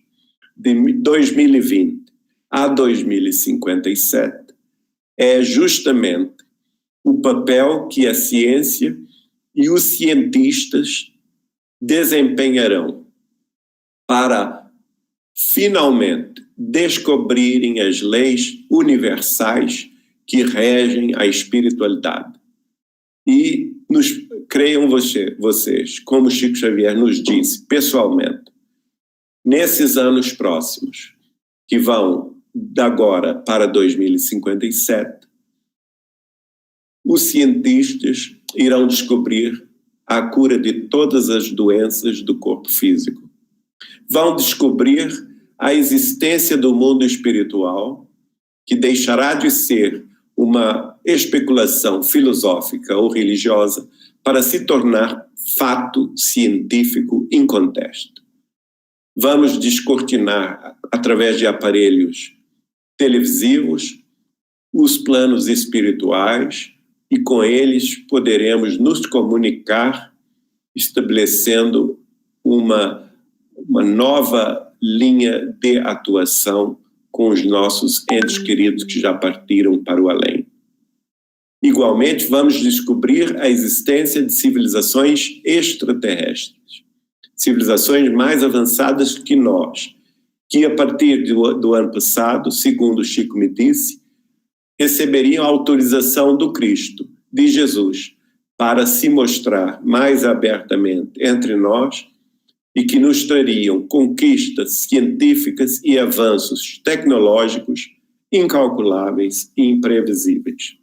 de 2020 a 2057, é justamente o papel que a ciência e os cientistas desempenharão para finalmente descobrirem as leis universais que regem a espiritualidade. E creiam vocês, como Chico Xavier nos disse pessoalmente, nesses anos próximos, que vão de agora para 2057, os cientistas irão descobrir a cura de todas as doenças do corpo físico. Vão descobrir a existência do mundo espiritual, que deixará de ser uma especulação filosófica ou religiosa para se tornar fato científico inconteste. Vamos descortinar, através de aparelhos televisivos, os planos espirituais e com eles poderemos nos comunicar, estabelecendo uma nova linha de atuação com os nossos entes queridos que já partiram para o além. Igualmente, vamos descobrir a existência de civilizações extraterrestres, civilizações mais avançadas que nós, que a partir do ano passado, segundo Chico me disse, receberiam a autorização do Cristo, de Jesus, para se mostrar mais abertamente entre nós e que nos trariam conquistas científicas e avanços tecnológicos incalculáveis e imprevisíveis.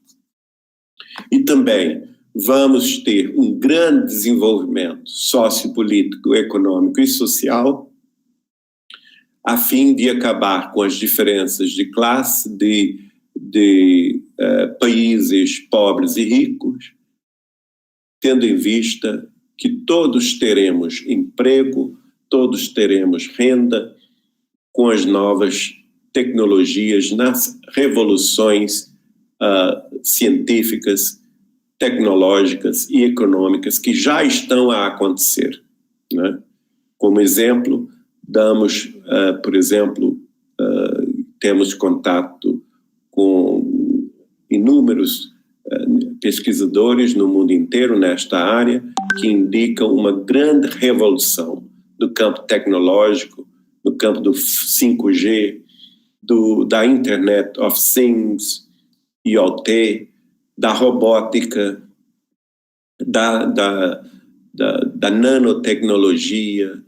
E também vamos ter um grande desenvolvimento sociopolítico, econômico e social, a fim de acabar com as diferenças de classe, de países pobres e ricos, tendo em vista que todos teremos emprego, todos teremos renda com as novas tecnologias nas revoluções científicas, tecnológicas e econômicas que já estão a acontecer, né? Como exemplo, por exemplo, temos contato com inúmeros pesquisadores no mundo inteiro nesta área que indicam uma grande revolução do campo tecnológico, no campo do 5G, da Internet of Things, IoT, da robótica, da nanotecnologia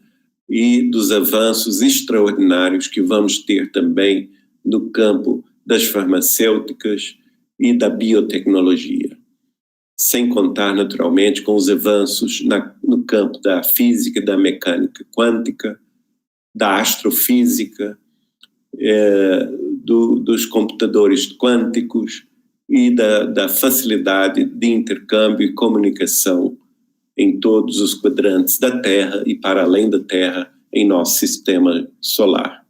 e dos avanços extraordinários que vamos ter também no campo das farmacêuticas e da biotecnologia. Sem contar, naturalmente, com os avanços no campo da física e da mecânica quântica, da astrofísica, dos computadores quânticos e da facilidade de intercâmbio e comunicação em todos os quadrantes da Terra e para além da Terra em nosso sistema solar.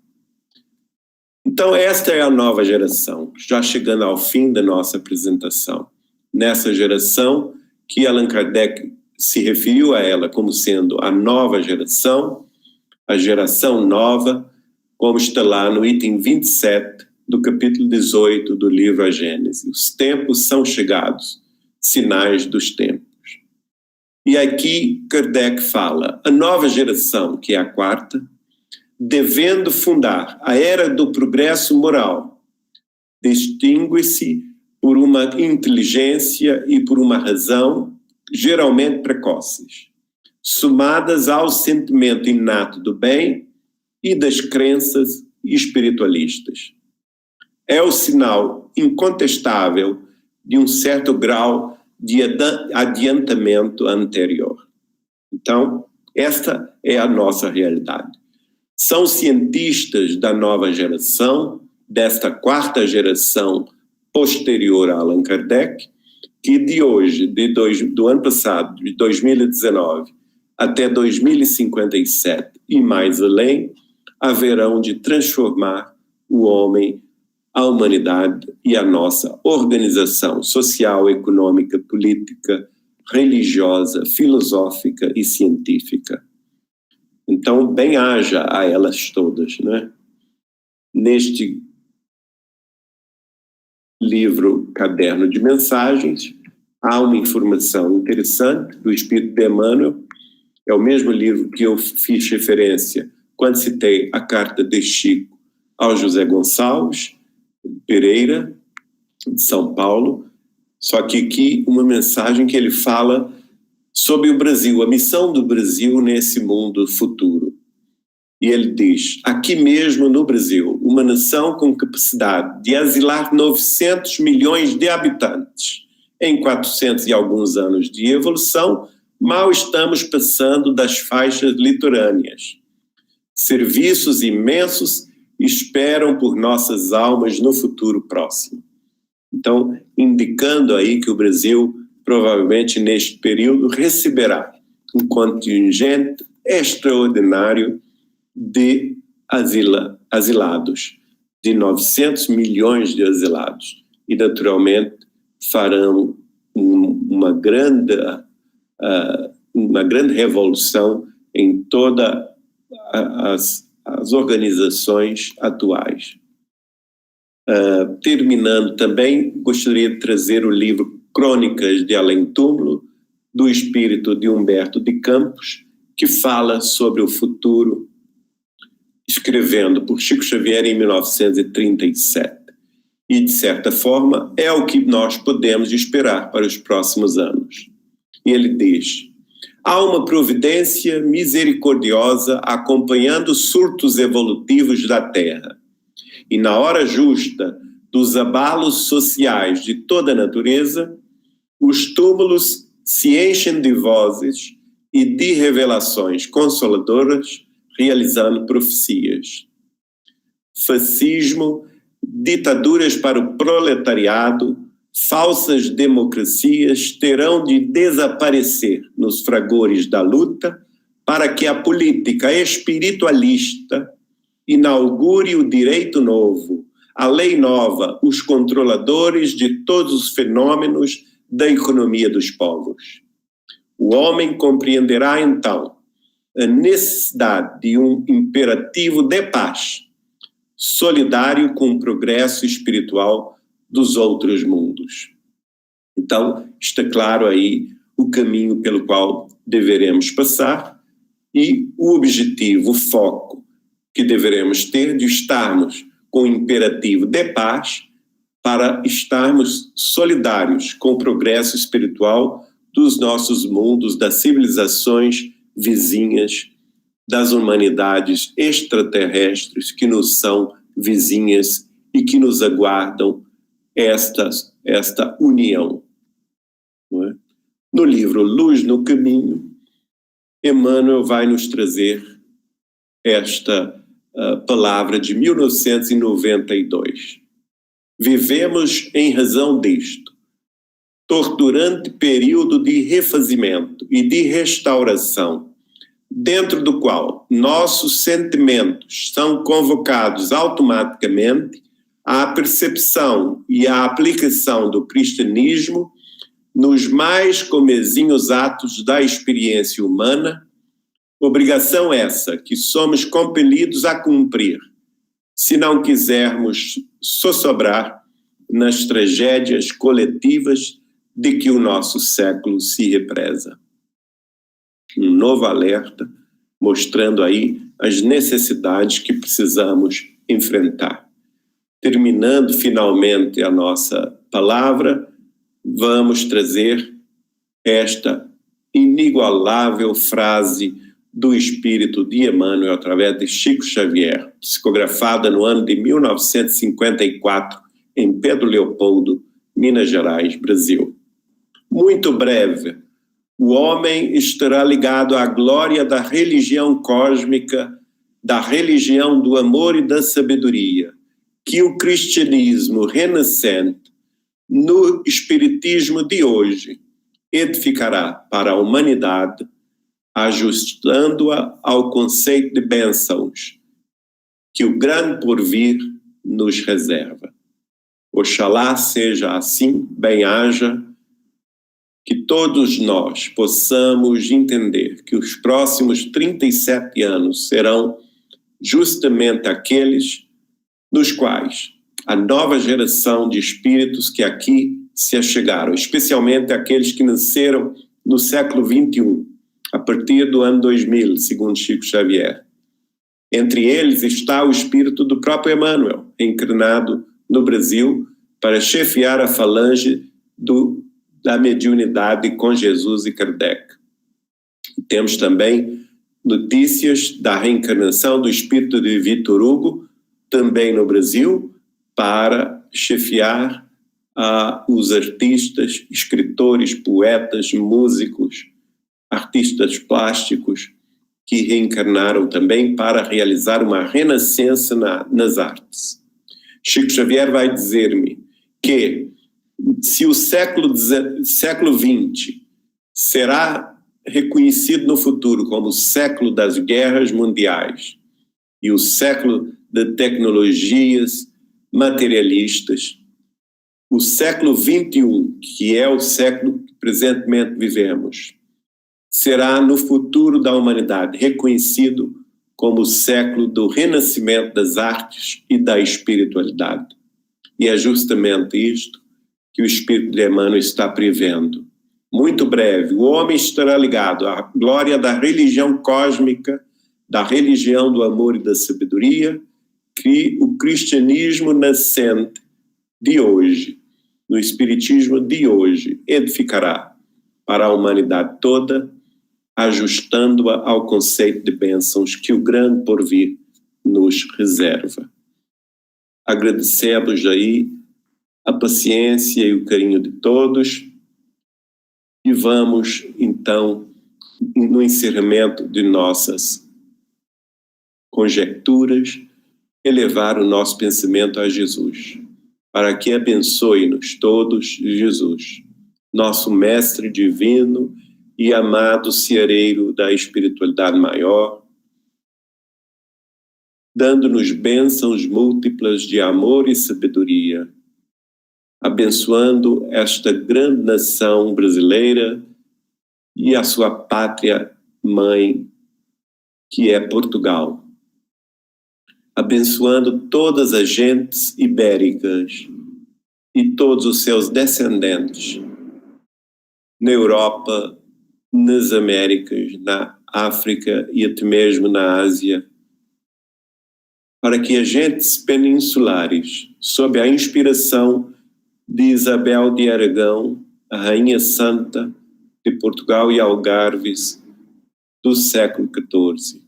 Então, esta é a nova geração, já chegando ao fim da nossa apresentação. Nessa geração que Allan Kardec se referiu a ela como sendo a nova geração, a geração nova, como está lá no item 27 do capítulo 18 do livro A Gênese. Os tempos são chegados, sinais dos tempos. E aqui Kardec fala, a nova geração, que é a quarta, devendo fundar a era do progresso moral, distingue-se por uma inteligência e por uma razão geralmente precoces, somadas ao sentimento inato do bem e das crenças espiritualistas. É o sinal incontestável de um certo grau de adiantamento anterior. Então, esta é a nossa realidade. São cientistas da nova geração, desta quarta geração posterior a Allan Kardec, que de hoje, do ano passado, de 2019 até 2057 e mais além, haverão de transformar o homem, a humanidade e a nossa organização social, econômica, política, religiosa, filosófica e científica. Então, bem-haja a elas todas, né? Neste livro Caderno de Mensagens, há uma informação interessante do Espírito de Emmanuel, é o mesmo livro que eu fiz referência quando citei a carta de Chico ao José Gonçalves Pereira, de São Paulo, só que aqui uma mensagem que ele fala sobre o Brasil, a missão do Brasil nesse mundo futuro. E ele diz, aqui mesmo no Brasil, uma nação com capacidade de asilar 900 milhões de habitantes, em 400 e alguns anos de evolução, mal estamos passando das faixas litorâneas. Serviços imensos esperam por nossas almas no futuro próximo. Então, indicando aí que o Brasil, provavelmente neste período, receberá um contingente extraordinário de asilados, de 900 milhões de asilados, e naturalmente farão uma grande revolução em todas as organizações atuais. Terminando também, gostaria de trazer o livro Crônicas de Além-Túmulo, do espírito de Humberto de Campos, que fala sobre o futuro, escrevendo por Chico Xavier em 1937. E, de certa forma, é o que nós podemos esperar para os próximos anos. E ele diz, há uma providência misericordiosa acompanhando surtos evolutivos da Terra. E na hora justa dos abalos sociais de toda a natureza, os túmulos se enchem de vozes e de revelações consoladoras, realizando profecias. Fascismo, ditaduras para o proletariado, falsas democracias terão de desaparecer nos fragores da luta para que a política espiritualista inaugure o direito novo, a lei nova, os controladores de todos os fenômenos da economia dos povos. O homem compreenderá, então, a necessidade de um imperativo de paz, solidário com o progresso espiritual dos outros mundos. Então, está claro aí o caminho pelo qual deveremos passar, e o objetivo, o foco que deveremos ter de estarmos com o imperativo de paz para estarmos solidários com o progresso espiritual dos nossos mundos, das civilizações vizinhas, das humanidades extraterrestres que nos são vizinhas e que nos aguardam esta união. Não é? No livro Luz no Caminho, Emmanuel vai nos trazer esta palavra de 1992. Vivemos em razão disto, torturante período de refazimento e de restauração, dentro do qual nossos sentimentos são convocados automaticamente à percepção e à aplicação do cristianismo nos mais comezinhos atos da experiência humana, obrigação essa que somos compelidos a cumprir, se não quisermos sossobrar nas tragédias coletivas de que o nosso século se represa. Um novo alerta, mostrando aí as necessidades que precisamos enfrentar. Terminando finalmente a nossa palavra, vamos trazer esta inigualável frase do espírito de Emmanuel através de Chico Xavier, psicografada no ano de 1954 em Pedro Leopoldo, Minas Gerais, Brasil. Muito breve, o homem estará ligado à glória da religião cósmica, da religião do amor e da sabedoria, que o cristianismo renascente, no espiritismo de hoje, edificará para a humanidade, ajustando-a ao conceito de bênçãos que o grande porvir nos reserva. Oxalá seja assim, bem-haja, que todos nós possamos entender que os próximos 37 anos serão justamente aqueles nos quais a nova geração de espíritos que aqui se achegaram, especialmente aqueles que nasceram no século XXI, a partir do ano 2000, segundo Chico Xavier. Entre eles está o espírito do próprio Emmanuel, encarnado no Brasil para chefiar a falange da mediunidade com Jesus e Kardec. Temos também notícias da reencarnação do espírito de Victor Hugo, também no Brasil, para chefiar os artistas, escritores, poetas, músicos, artistas plásticos que reencarnaram também para realizar uma renascença nas artes. Chico Xavier vai dizer-me que se o século XX será reconhecido no futuro como o século das guerras mundiais e o século de tecnologias materialistas, o século XXI, que é o século que presentemente vivemos, será no futuro da humanidade reconhecido como o século do renascimento das artes e da espiritualidade. E é justamente isto que o Espírito de Emmanuel está prevendo. Muito breve, o homem estará ligado à glória da religião cósmica, da religião do amor e da sabedoria, que o cristianismo nascente de hoje, no espiritismo de hoje, edificará para a humanidade toda, ajustando-a ao conceito de bênçãos que o grande porvir nos reserva. Agradecemos aí a paciência e o carinho de todos e vamos, então, no encerramento de nossas conjecturas, elevar o nosso pensamento a Jesus, para que abençoe-nos todos, Jesus, nosso Mestre Divino e amado ceareiro da espiritualidade maior, dando-nos bênçãos múltiplas de amor e sabedoria, abençoando esta grande nação brasileira e a sua pátria mãe, que é Portugal, abençoando todas as gentes ibéricas e todos os seus descendentes na Europa, nas Américas, na África e até mesmo na Ásia, para que agentes peninsulares, sob a inspiração de Isabel de Aragão, a Rainha Santa de Portugal e Algarves do século XIV,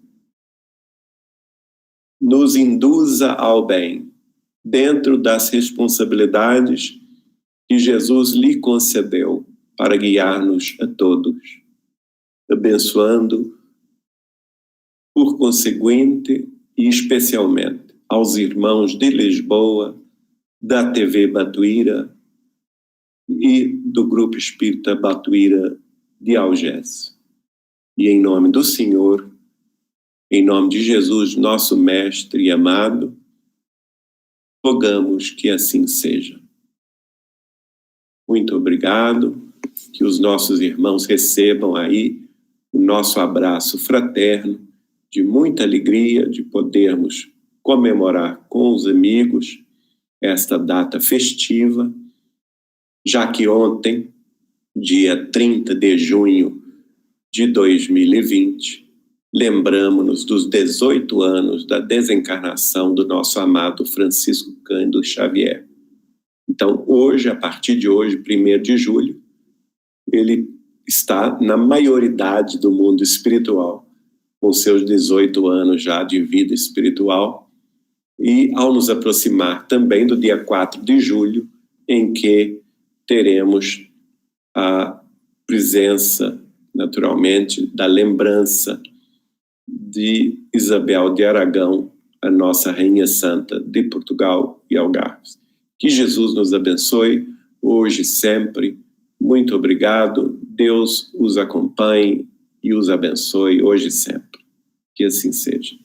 nos induza ao bem, dentro das responsabilidades que Jesus lhe concedeu para guiar-nos a todos, abençoando, por conseguinte e especialmente, aos irmãos de Lisboa, da TV Batuíra e do Grupo Espírita Batuíra de Algés. E em nome do Senhor, em nome de Jesus, nosso Mestre e amado, rogamos que assim seja. Muito obrigado, que os nossos irmãos recebam aí o nosso abraço fraterno, de muita alegria de podermos comemorar com os amigos esta data festiva, já que ontem, dia 30 de junho de 2020, lembramos-nos dos 18 anos da desencarnação do nosso amado Francisco Cândido Xavier. Então, hoje, a partir de hoje, 1º de julho, ele está na maioridade do mundo espiritual, com seus 18 anos já de vida espiritual, e ao nos aproximar também do dia 4 de julho, em que teremos a presença, naturalmente, da lembrança de Isabel de Aragão, a nossa Rainha Santa de Portugal e Algarves. Que Jesus nos abençoe, hoje e sempre. Muito obrigado. Deus os acompanhe e os abençoe hoje e sempre. Que assim seja.